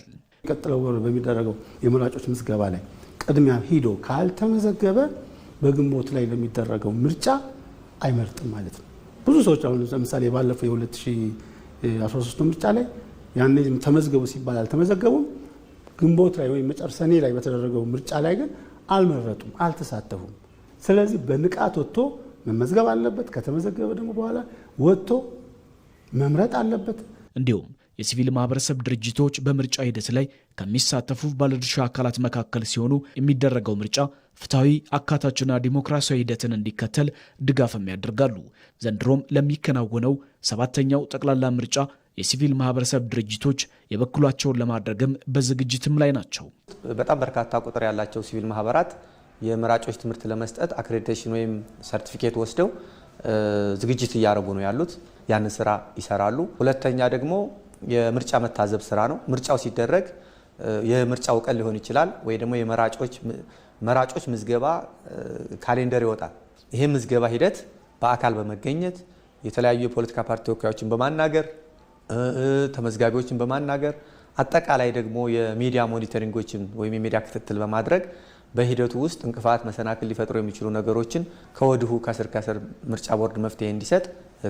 S20: ቀጥለው በሚደረገው የመራጮች ምዝገባ ላይ ቅድሚያ ሂዶ ካልተመዘገበ በግንቦት ላይ ለሚደረገው ምርጫ አይመርጥም ማለት ነው። ብዙ ሰዎች አሁን ለምሳሌ ባለፈው የ2013 ምርጫ ላይ ያኔ ተመዝገቡ ሲባል አልተመዘገቡም። ግንቦት ላይ ወይም መጨረሻ ሰኔ ላይ በተደረገው ምርጫ ላይ ግን አልመረጡም፣ አልተሳተፉም። ስለዚህ በንቃት ወጥቶ መመዝገብ አለበት። ከተመዘገበ ደግሞ በኋላ ወጥቶ መምረጥ አለበት።
S19: እንዲሁም የሲቪል ማህበረሰብ ድርጅቶች በምርጫ ሂደት ላይ ከሚሳተፉ ባለድርሻ አካላት መካከል ሲሆኑ የሚደረገው ምርጫ ፍትሐዊ፣ አካታችና ዲሞክራሲያዊ ሂደትን እንዲከተል ድጋፍም ያደርጋሉ። ዘንድሮም ለሚከናወነው 7ኛው ጠቅላላ ምርጫ የሲቪል ማህበረሰብ ድርጅቶች የበኩላቸውን ለማድረግም በዝግጅትም ላይ ናቸው።
S22: በጣም በርካታ ቁጥር ያላቸው ሲቪል ማህበራት የመራጮች ትምህርት ለመስጠት አክሬዲቴሽን ወይም ሰርቲፊኬት ወስደው ዝግጅት እያደረጉ ነው ያሉት። ያንን ስራ ይሰራሉ። ሁለተኛ ደግሞ የምርጫ መታዘብ ስራ ነው። ምርጫው ሲደረግ የምርጫው ቀን ሊሆን ይችላል ወይ ደግሞ የመራጮች ምዝገባ ካሌንደር ይወጣል። ይሄ ምዝገባ ሂደት በአካል በመገኘት የተለያዩ የፖለቲካ ፓርቲ ተወካዮችን በማናገር ተመዝጋቢዎችን በማናገር አጠቃላይ ደግሞ የሚዲያ ሞኒተሪንጎችን ወይም የሚዲያ ክትትል በማድረግ በሂደቱ ውስጥ እንቅፋት መሰናክል ሊፈጥሩ የሚችሉ ነገሮችን ከወዲሁ ከስር ምርጫ ቦርድ መፍትሄ እንዲሰጥ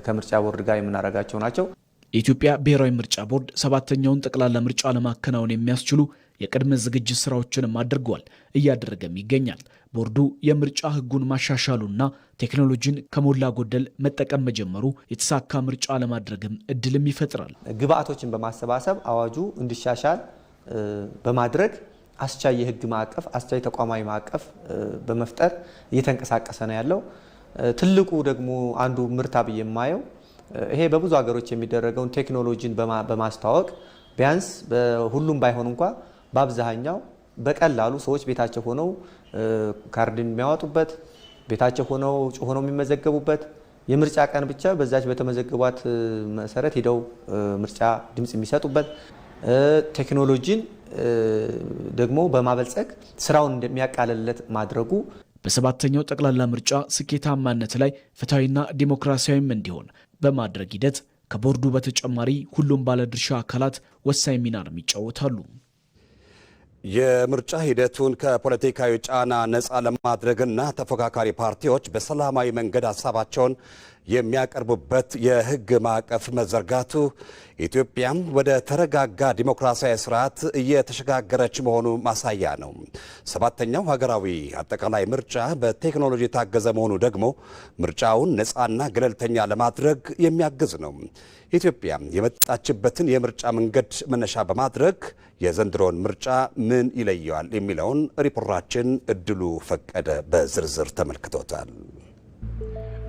S22: ከምርጫ ቦርድ ጋር የምናደርጋቸው ናቸው።
S19: የኢትዮጵያ ብሔራዊ ምርጫ ቦርድ 7ኛውን ጠቅላላ ምርጫ ለማከናወን የሚያስችሉ የቅድመ ዝግጅት ስራዎችንም አድርጓል፣ እያደረገም ይገኛል። ቦርዱ የምርጫ ህጉን ማሻሻሉና ቴክኖሎጂን ከሞላ ጎደል መጠቀም መጀመሩ የተሳካ ምርጫ ለማድረግም እድልም ይፈጥራል።
S22: ግብአቶችን በማሰባሰብ አዋጁ እንዲሻሻል በማድረግ አስቻይ የህግ ማዕቀፍ፣ አስቻይ ተቋማዊ ማዕቀፍ በመፍጠር እየተንቀሳቀሰ ነው ያለው። ትልቁ ደግሞ አንዱ ምርታ ብዬ የማየው ይሄ በብዙ ሀገሮች የሚደረገውን ቴክኖሎጂን በማስተዋወቅ ቢያንስ በሁሉም ባይሆን እንኳ በአብዛኛው በቀላሉ ሰዎች ቤታቸው ሆነው ካርድን የሚያወጡበት፣ ቤታቸው ሆነው ሆነው የሚመዘገቡበት፣ የምርጫ ቀን ብቻ በዛች በተመዘገቧት መሰረት ሄደው ምርጫ ድምጽ የሚሰጡበት ቴክኖሎጂን ደግሞ በማበልጸግ ስራውን እንደሚያቃለልለት ማድረጉ
S19: በሰባተኛው ጠቅላላ ምርጫ ስኬታማነት ላይ ፍትሐዊና ዲሞክራሲያዊም እንዲሆን በማድረግ ሂደት ከቦርዱ በተጨማሪ ሁሉም ባለድርሻ አካላት ወሳኝ ሚናም ይጫወታሉ።
S1: የምርጫ ሂደቱን ከፖለቲካዊ ጫና ነፃ ለማድረግና ተፎካካሪ ፓርቲዎች በሰላማዊ መንገድ ሀሳባቸውን የሚያቀርቡበት የህግ ማዕቀፍ መዘርጋቱ ኢትዮጵያም ወደ ተረጋጋ ዲሞክራሲያዊ ስርዓት እየተሸጋገረች መሆኑ ማሳያ ነው። ሰባተኛው ሀገራዊ አጠቃላይ ምርጫ በቴክኖሎጂ የታገዘ መሆኑ ደግሞ ምርጫውን ነፃና ገለልተኛ ለማድረግ የሚያግዝ ነው። ኢትዮጵያ የመጣችበትን የምርጫ መንገድ መነሻ በማድረግ የዘንድሮን ምርጫ ምን ይለየዋል የሚለውን ሪፖርተራችን እድሉ ፈቀደ በዝርዝር ተመልክቶታል።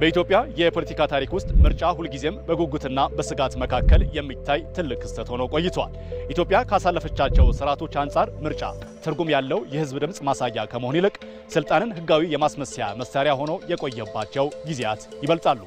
S4: በኢትዮጵያ የፖለቲካ ታሪክ ውስጥ ምርጫ ሁልጊዜም በጉጉትና በስጋት መካከል የሚታይ ትልቅ ክስተት ሆኖ ቆይቷል። ኢትዮጵያ ካሳለፈቻቸው ስርዓቶች አንጻር ምርጫ ትርጉም ያለው የህዝብ ድምፅ ማሳያ ከመሆን ይልቅ ስልጣንን ህጋዊ የማስመሰያ መሳሪያ ሆኖ የቆየባቸው ጊዜያት ይበልጣሉ።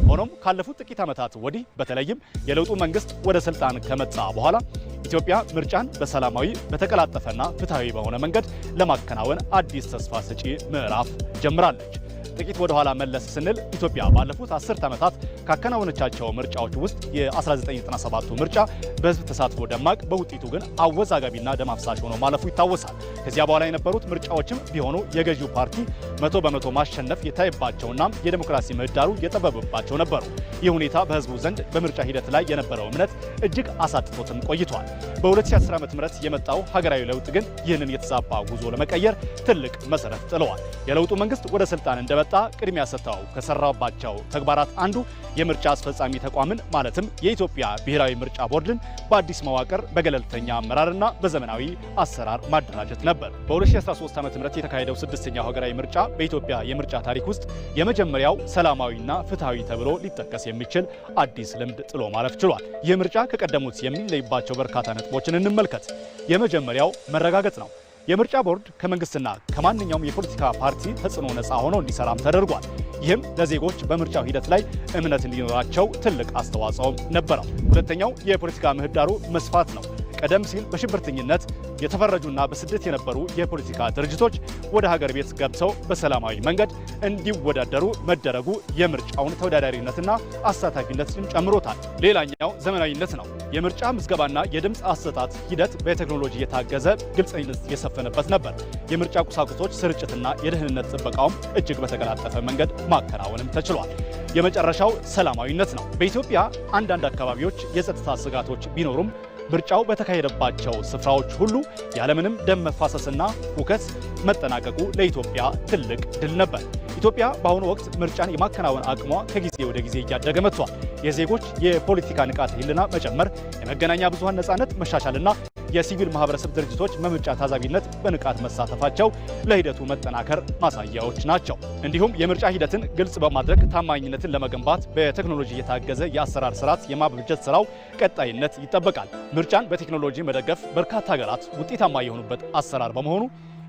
S4: ሆኖም ካለፉት ጥቂት ዓመታት ወዲህ በተለይም የለውጡ መንግስት ወደ ስልጣን ከመጣ በኋላ ኢትዮጵያ ምርጫን በሰላማዊ በተቀላጠፈና ፍትሐዊ በሆነ መንገድ ለማከናወን አዲስ ተስፋ ሰጪ ምዕራፍ ጀምራለች። ጥቂት ወደ ኋላ መለስ ስንል ኢትዮጵያ ባለፉት 10 ዓመታት ካከናወነቻቸው ምርጫዎች ውስጥ የ1997ቱ ምርጫ በህዝብ ተሳትፎ ደማቅ፣ በውጤቱ ግን አወዛጋቢና ደም አፍሳሽ ሆኖ ማለፉ ይታወሳል። ከዚያ በኋላ የነበሩት ምርጫዎችም ቢሆኑ የገዢው ፓርቲ 100% ማሸነፍ የታየባቸውና የዲሞክራሲ ምህዳሩ የጠበበባቸው ነበሩ። ይህ ሁኔታ በህዝቡ ዘንድ በምርጫ ሂደት ላይ የነበረው እምነት እጅግ አሳጥቶትም ቆይቷል። በ2010 ዓ.ም የመጣው ሀገራዊ ለውጥ ግን ይህንን የተዛባ ጉዞ ለመቀየር ትልቅ መሰረት ጥለዋል። የለውጡ መንግስት ወደ ስልጣን እንደመጣ ቅድሚያ ሰጥተው ከሰራባቸው ተግባራት አንዱ የምርጫ አስፈጻሚ ተቋምን ማለትም የኢትዮጵያ ብሔራዊ ምርጫ ቦርድን በአዲስ መዋቅር በገለልተኛ አመራርና በዘመናዊ አሰራር ማደራጀት ነበር። በ2013 ዓ.ም የተካሄደው ስድስተኛው ሀገራዊ ምርጫ በኢትዮጵያ የምርጫ ታሪክ ውስጥ የመጀመሪያው ሰላማዊና ፍትሐዊ ተብሎ ሊጠቀስ የሚችል አዲስ ልምድ ጥሎ ማለፍ ችሏል። ይህ ምርጫ ከቀደሙት የሚለይባቸው በርካታ ነጥቦችን እንመልከት። የመጀመሪያው መረጋገጥ ነው። የምርጫ ቦርድ ከመንግስትና ከማንኛውም የፖለቲካ ፓርቲ ተጽዕኖ ነፃ ሆኖ እንዲሰራም ተደርጓል። ይህም ለዜጎች በምርጫው ሂደት ላይ እምነት እንዲኖራቸው ትልቅ አስተዋጽኦ ነበረው። ሁለተኛው የፖለቲካ ምህዳሩ መስፋት ነው። ቀደም ሲል በሽብርተኝነት የተፈረጁና በስደት የነበሩ የፖለቲካ ድርጅቶች ወደ ሀገር ቤት ገብተው በሰላማዊ መንገድ እንዲወዳደሩ መደረጉ የምርጫውን ተወዳዳሪነትና አሳታፊነትን ጨምሮታል። ሌላኛው ዘመናዊነት ነው። የምርጫ ምዝገባና የድምፅ አሰጣጥ ሂደት በቴክኖሎጂ የታገዘ ግልጸኝነት የሰፈነበት ነበር። የምርጫ ቁሳቁሶች ስርጭትና የደህንነት ጥበቃውም እጅግ በተቀላጠፈ መንገድ ማከናወንም ተችሏል። የመጨረሻው ሰላማዊነት ነው። በኢትዮጵያ አንዳንድ አካባቢዎች የጸጥታ ስጋቶች ቢኖሩም ምርጫው በተካሄደባቸው ስፍራዎች ሁሉ ያለምንም ደም መፋሰስና ሁከት መጠናቀቁ ለኢትዮጵያ ትልቅ ድል ነበር። ኢትዮጵያ በአሁኑ ወቅት ምርጫን የማከናወን አቅሟ ከጊዜ ወደ ጊዜ እያደገ መጥቷል። የዜጎች የፖለቲካ ንቃተ ህሊና መጨመር፣ የመገናኛ ብዙሃን ነጻነት መሻሻልና የሲቪል ማህበረሰብ ድርጅቶች በምርጫ ታዛቢነት በንቃት መሳተፋቸው ለሂደቱ መጠናከር ማሳያዎች ናቸው። እንዲሁም የምርጫ ሂደትን ግልጽ በማድረግ ታማኝነትን ለመገንባት በቴክኖሎጂ የታገዘ የአሰራር ስርዓት የማበጀት ስራው ቀጣይነት ይጠበቃል። ምርጫን በቴክኖሎጂ መደገፍ በርካታ ሀገራት ውጤታማ የሆኑበት አሰራር በመሆኑ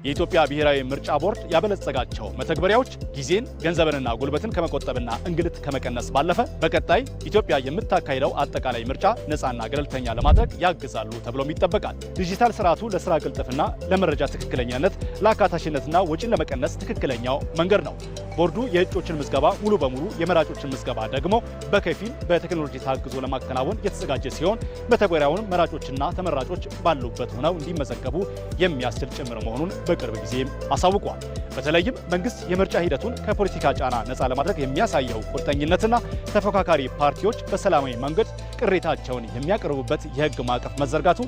S4: የኢትዮጵያ ብሔራዊ ምርጫ ቦርድ ያበለጸጋቸው መተግበሪያዎች ጊዜን፣ ገንዘብንና ጉልበትን ከመቆጠብና እንግልት ከመቀነስ ባለፈ በቀጣይ ኢትዮጵያ የምታካሂደው አጠቃላይ ምርጫ ነፃና ገለልተኛ ለማድረግ ያግዛሉ ተብሎም ይጠበቃል። ዲጂታል ስርዓቱ ለስራ ቅልጥፍና፣ ለመረጃ ትክክለኛነት፣ ለአካታችነትና ወጪን ለመቀነስ ትክክለኛው መንገድ ነው። ቦርዱ የእጩዎችን ምዝገባ ሙሉ በሙሉ የመራጮችን ምዝገባ ደግሞ በከፊል በቴክኖሎጂ ታግዞ ለማከናወን የተዘጋጀ ሲሆን መተግበሪያውን መራጮችና ተመራጮች ባሉበት ሆነው እንዲመዘገቡ የሚያስችል ጭምር መሆኑን በቅርብ ጊዜም አሳውቋል። በተለይም መንግስት የምርጫ ሂደቱን ከፖለቲካ ጫና ነፃ ለማድረግ የሚያሳየው ቁርጠኝነትና ተፎካካሪ ፓርቲዎች በሰላማዊ መንገድ ቅሬታቸውን የሚያቀርቡበት የህግ ማዕቀፍ መዘርጋቱ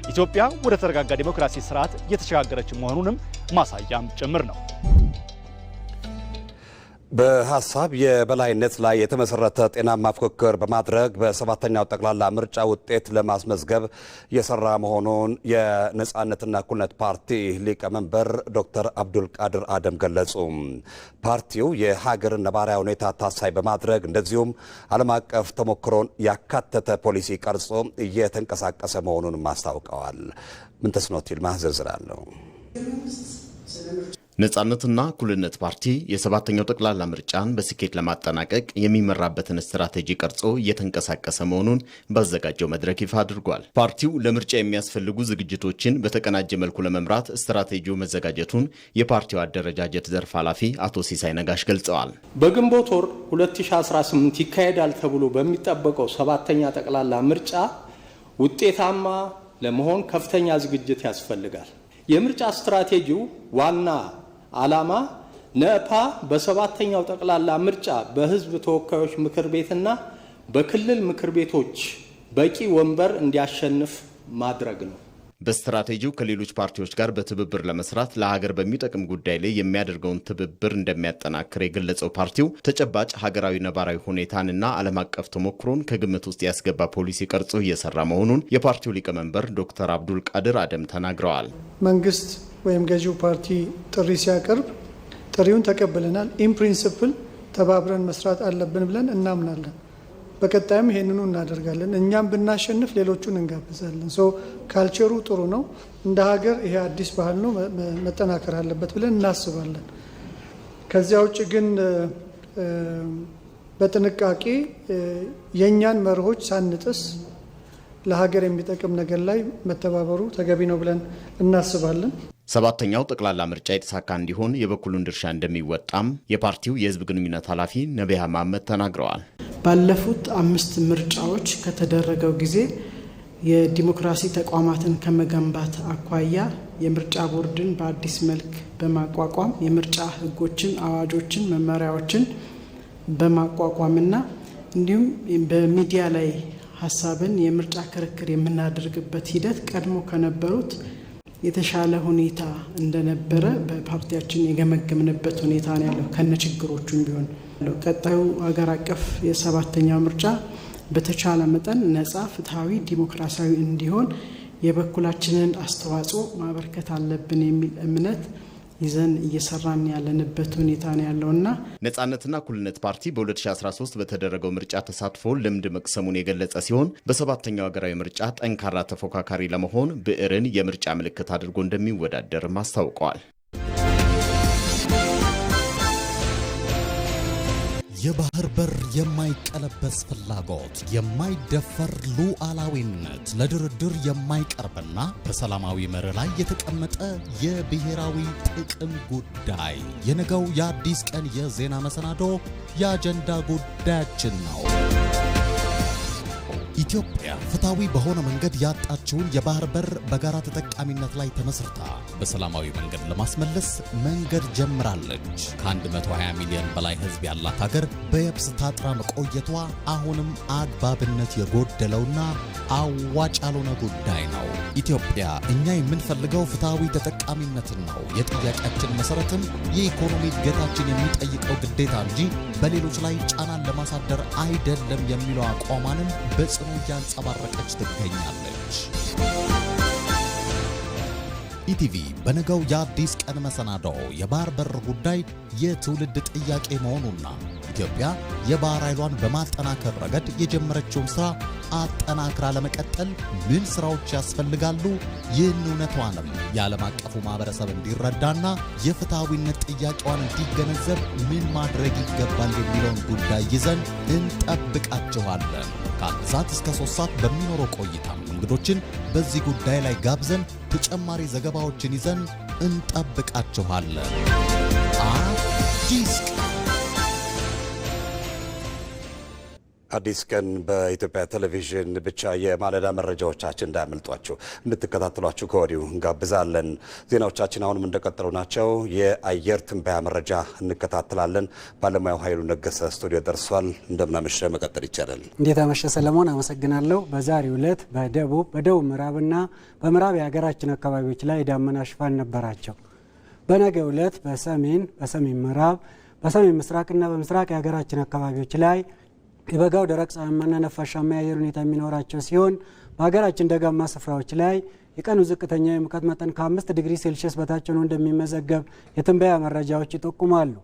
S4: ኢትዮጵያ ወደ ተረጋጋ ዲሞክራሲ ስርዓት እየተሸጋገረች መሆኑንም ማሳያም ጭምር ነው።
S1: በሀሳብ የበላይነት ላይ የተመሰረተ ጤናማ ፉክክር በማድረግ በሰባተኛው ጠቅላላ ምርጫ ውጤት ለማስመዝገብ የሰራ መሆኑን የነጻነትና እኩልነት ፓርቲ ሊቀመንበር ዶክተር አብዱል ቃድር አደም ገለጹ። ፓርቲው የሀገርን ነባራዊ ሁኔታ ታሳቢ በማድረግ እንደዚሁም ዓለም አቀፍ ተሞክሮን ያካተተ ፖሊሲ ቀርጾ እየተንቀሳቀሰ መሆኑንም አስታውቀዋል። ምንተስኖት ይልማ ዝርዝር አለው።
S3: ነጻነትና እኩልነት ፓርቲ የሰባተኛው ጠቅላላ ምርጫን በስኬት ለማጠናቀቅ የሚመራበትን ስትራቴጂ ቀርጾ እየተንቀሳቀሰ መሆኑን ባዘጋጀው መድረክ ይፋ አድርጓል። ፓርቲው ለምርጫ የሚያስፈልጉ ዝግጅቶችን በተቀናጀ መልኩ ለመምራት ስትራቴጂው መዘጋጀቱን የፓርቲው አደረጃጀት ዘርፍ ኃላፊ አቶ ሲሳይ ነጋሽ ገልጸዋል።
S5: በግንቦት ወር 2018 ይካሄዳል ተብሎ በሚጠበቀው ሰባተኛ ጠቅላላ ምርጫ ውጤታማ ለመሆን ከፍተኛ ዝግጅት ያስፈልጋል። የምርጫ ስትራቴጂው ዋና ዓላማ ነፓ በሰባተኛው ጠቅላላ ምርጫ በህዝብ ተወካዮች ምክር ቤትና በክልል ምክር ቤቶች በቂ ወንበር እንዲያሸንፍ ማድረግ ነው።
S3: በስትራቴጂው ከሌሎች ፓርቲዎች ጋር በትብብር ለመስራት ለሀገር በሚጠቅም ጉዳይ ላይ የሚያደርገውን ትብብር እንደሚያጠናክር የገለጸው ፓርቲው ተጨባጭ ሀገራዊ ነባራዊ ሁኔታንና ዓለም አቀፍ ተሞክሮን ከግምት ውስጥ ያስገባ ፖሊሲ ቀርጾ እየሰራ መሆኑን የፓርቲው ሊቀመንበር ዶክተር አብዱል ቃድር አደም ተናግረዋል።
S23: መንግስት ወይም ገዢው ፓርቲ ጥሪ ሲያቀርብ ጥሪውን ተቀብለናል። ኢን ፕሪንሲፕል ተባብረን መስራት አለብን ብለን እናምናለን። በቀጣይም ይሄንኑ እናደርጋለን። እኛም ብናሸንፍ ሌሎቹን እንጋብዛለን። ካልቸሩ ጥሩ ነው። እንደ ሀገር ይሄ አዲስ ባህል ነው፣ መጠናከር አለበት ብለን እናስባለን። ከዚያ ውጭ ግን በጥንቃቄ የእኛን መርሆች ሳንጥስ ለሀገር የሚጠቅም ነገር ላይ መተባበሩ ተገቢ ነው ብለን እናስባለን።
S3: ሰባተኛው ጠቅላላ ምርጫ የተሳካ እንዲሆን የበኩሉን ድርሻ እንደሚወጣም የፓርቲው የህዝብ ግንኙነት ኃላፊ ነቢያ መሐመድ ተናግረዋል።
S21: ባለፉት 5 ምርጫዎች ከተደረገው ጊዜ የዲሞክራሲ ተቋማትን ከመገንባት አኳያ የምርጫ ቦርድን በአዲስ መልክ በማቋቋም የምርጫ ህጎችን፣ አዋጆችን፣ መመሪያዎችን በማቋቋምና እንዲሁም በሚዲያ ላይ ሀሳብን የምርጫ ክርክር የምናደርግበት ሂደት ቀድሞ ከነበሩት የተሻለ ሁኔታ እንደነበረ በፓርቲያችን የገመገምንበት ሁኔታ ነው ያለው። ከነችግሮቹም ቢሆን ቀጣዩ ሀገር አቀፍ የሰባተኛው ምርጫ በተቻለ መጠን ነጻ፣ ፍትሃዊ፣ ዲሞክራሲያዊ እንዲሆን የበኩላችንን አስተዋጽኦ ማበርከት አለብን የሚል እምነት ይዘን እየሰራን ያለንበት ሁኔታ ነው ያለውና
S3: ነጻነትና እኩልነት ፓርቲ በ2013 በተደረገው ምርጫ ተሳትፎ ልምድ መቅሰሙን የገለጸ ሲሆን በሰባተኛው ሀገራዊ ምርጫ ጠንካራ ተፎካካሪ ለመሆን ብዕርን የምርጫ ምልክት አድርጎ እንደሚወዳደርም አስታውቀዋል።
S18: የባህር በር የማይቀለበስ ፍላጎት፣ የማይደፈር ሉዓላዊነት፣ ለድርድር የማይቀርብና በሰላማዊ መርህ ላይ የተቀመጠ የብሔራዊ ጥቅም ጉዳይ የነገው የአዲስ ቀን የዜና መሰናዶ የአጀንዳ ጉዳያችን ነው። ኢትዮጵያ ፍትሃዊ በሆነ መንገድ ያጣችውን የባህር በር በጋራ ተጠቃሚነት ላይ ተመስርታ በሰላማዊ መንገድ ለማስመለስ መንገድ ጀምራለች። ከ120 ሚሊዮን በላይ ሕዝብ ያላት ሀገር በየብስ ታጥራ መቆየቷ አሁንም አግባብነት የጎደለውና አዋጭ ያልሆነ ጉዳይ ነው። ኢትዮጵያ እኛ የምንፈልገው ፍትሃዊ ተጠቃሚነትን ነው። የጥያቄያችን መሰረትም የኢኮኖሚ እድገታችን የሚጠይቀው ግዴታ እንጂ በሌሎች ላይ ጫናን ለማሳደር አይደለም የሚለው አቋሟንም በጽኑ እያንጸባረቀች ትገኛለች። ኢቲቪ በነገው የአዲስ ቀን መሰናዶ የባህር በር ጉዳይ የትውልድ ጥያቄ መሆኑና ኢትዮጵያ የባህር ኃይሏን በማጠናከር ረገድ የጀመረችውን ስራ አጠናክራ ለመቀጠል ምን ስራዎች ያስፈልጋሉ፣ ይህን እውነቷንም የዓለም አቀፉ ማህበረሰብ እንዲረዳና የፍትሃዊነት ጥያቄዋን እንዲገነዘብ ምን ማድረግ ይገባል የሚለውን ጉዳይ ይዘን እንጠብቃችኋለን። ከ1 ሰዓት እስከ 3 ሰዓት በሚኖረው ቆይታ እንግዶችን በዚህ ጉዳይ ላይ ጋብዘን ተጨማሪ ዘገባዎችን ይዘን እንጠብቃችኋለን። አዲስ
S1: አዲስ ቀን በኢትዮጵያ ቴሌቪዥን ብቻ የማለዳ መረጃዎቻችን እንዳያመልጧችሁ እንድትከታተሏችሁ ከወዲሁ እንጋብዛለን። ዜናዎቻችን አሁንም እንደቀጠሉ ናቸው። የአየር ትንበያ መረጃ እንከታተላለን። ባለሙያው ኃይሉ ነገሰ ስቱዲዮ ደርሷል። እንደምናመሸ መቀጠል ይቻላል።
S6: እንዴት አመሸ ሰለሞን? አመሰግናለሁ። በዛሬው ዕለት በደቡብ ምዕራብና በምዕራብ የሀገራችን አካባቢዎች ላይ የዳመና ሽፋን ነበራቸው። በነገው ዕለት በሰሜን ምዕራብ በሰሜን ምስራቅና በምስራቅ የሀገራችን አካባቢዎች ላይ የበጋው ደረቅ ፀሐያማና ነፋሻማ የአየር ሁኔታ የሚኖራቸው ሲሆን በሀገራችን ደጋማ ስፍራዎች ላይ የቀኑ ዝቅተኛ የሙቀት መጠን ከ5 ዲግሪ ሴልሺየስ በታች ሆኖ እንደሚመዘገብ የትንበያ መረጃዎች ይጠቁማሉ።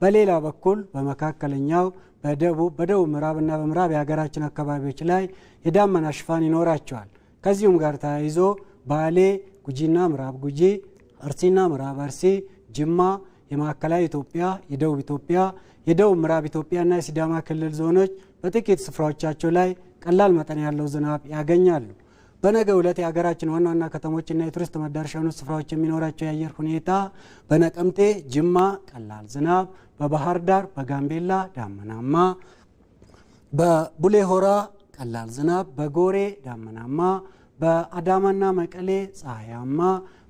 S6: በሌላ በኩል በመካከለኛው በደቡብ ምዕራብና በምዕራብ የሀገራችን አካባቢዎች ላይ የዳመና ሽፋን ይኖራቸዋል። ከዚሁም ጋር ተያይዞ ባሌ፣ ጉጂና ምዕራብ ጉጂ፣ አርሲና ምዕራብ አርሲ፣ ጅማ፣ የማዕከላዊ ኢትዮጵያ፣ የደቡብ ኢትዮጵያ፣ የደቡብ ምዕራብ ኢትዮጵያና የሲዳማ ክልል ዞኖች በጥቂት ስፍራዎቻቸው ላይ ቀላል መጠን ያለው ዝናብ ያገኛሉ። በነገው ዕለት የሀገራችን ዋና ዋና ከተሞችና የቱሪስት መዳረሻ የሆኑ ስፍራዎች የሚኖራቸው የአየር ሁኔታ በነቀምቴ፣ ጅማ ቀላል ዝናብ፣ በባህር ዳር፣ በጋምቤላ ዳመናማ፣ በቡሌ ሆራ ቀላል ዝናብ፣ በጎሬ ዳመናማ፣ በአዳማና መቀሌ ፀሐያማ፣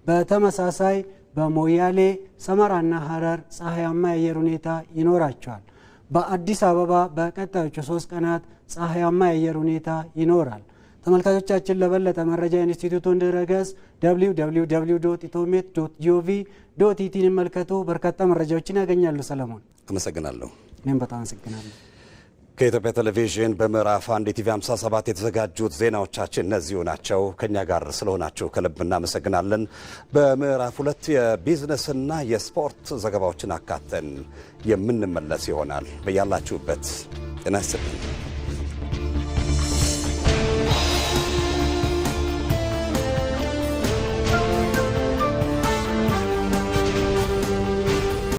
S6: በተመሳሳይ በሞያሌ ሰመራና ሀረር ፀሐያማ የአየር ሁኔታ ይኖራቸዋል። በአዲስ አበባ በቀጣዮቹ 3 ቀናት ፀሐያማ የአየር ሁኔታ ይኖራል። ተመልካቾቻችን ለበለጠ መረጃ ኢንስቲትዩቱን ድረገጽ www.itomet.gov.ኢቲን ይመልከቱ። በርካታ መረጃዎችን ያገኛሉ። ሰለሞን
S1: አመሰግናለሁ።
S6: እኔም በጣም አመሰግናለሁ።
S1: ከኢትዮጵያ ቴሌቪዥን በምዕራፍ 1 ኢቲቪ 57 የተዘጋጁት ዜናዎቻችን እነዚሁ ናቸው። ከኛ ጋር ስለሆናችሁ ከልብ እናመሰግናለን። በምዕራፍ 2 የቢዝነስና የስፖርት ዘገባዎችን አካተን የምንመለስ ይሆናል። በያላችሁበት ጤና ይስጥልኝ።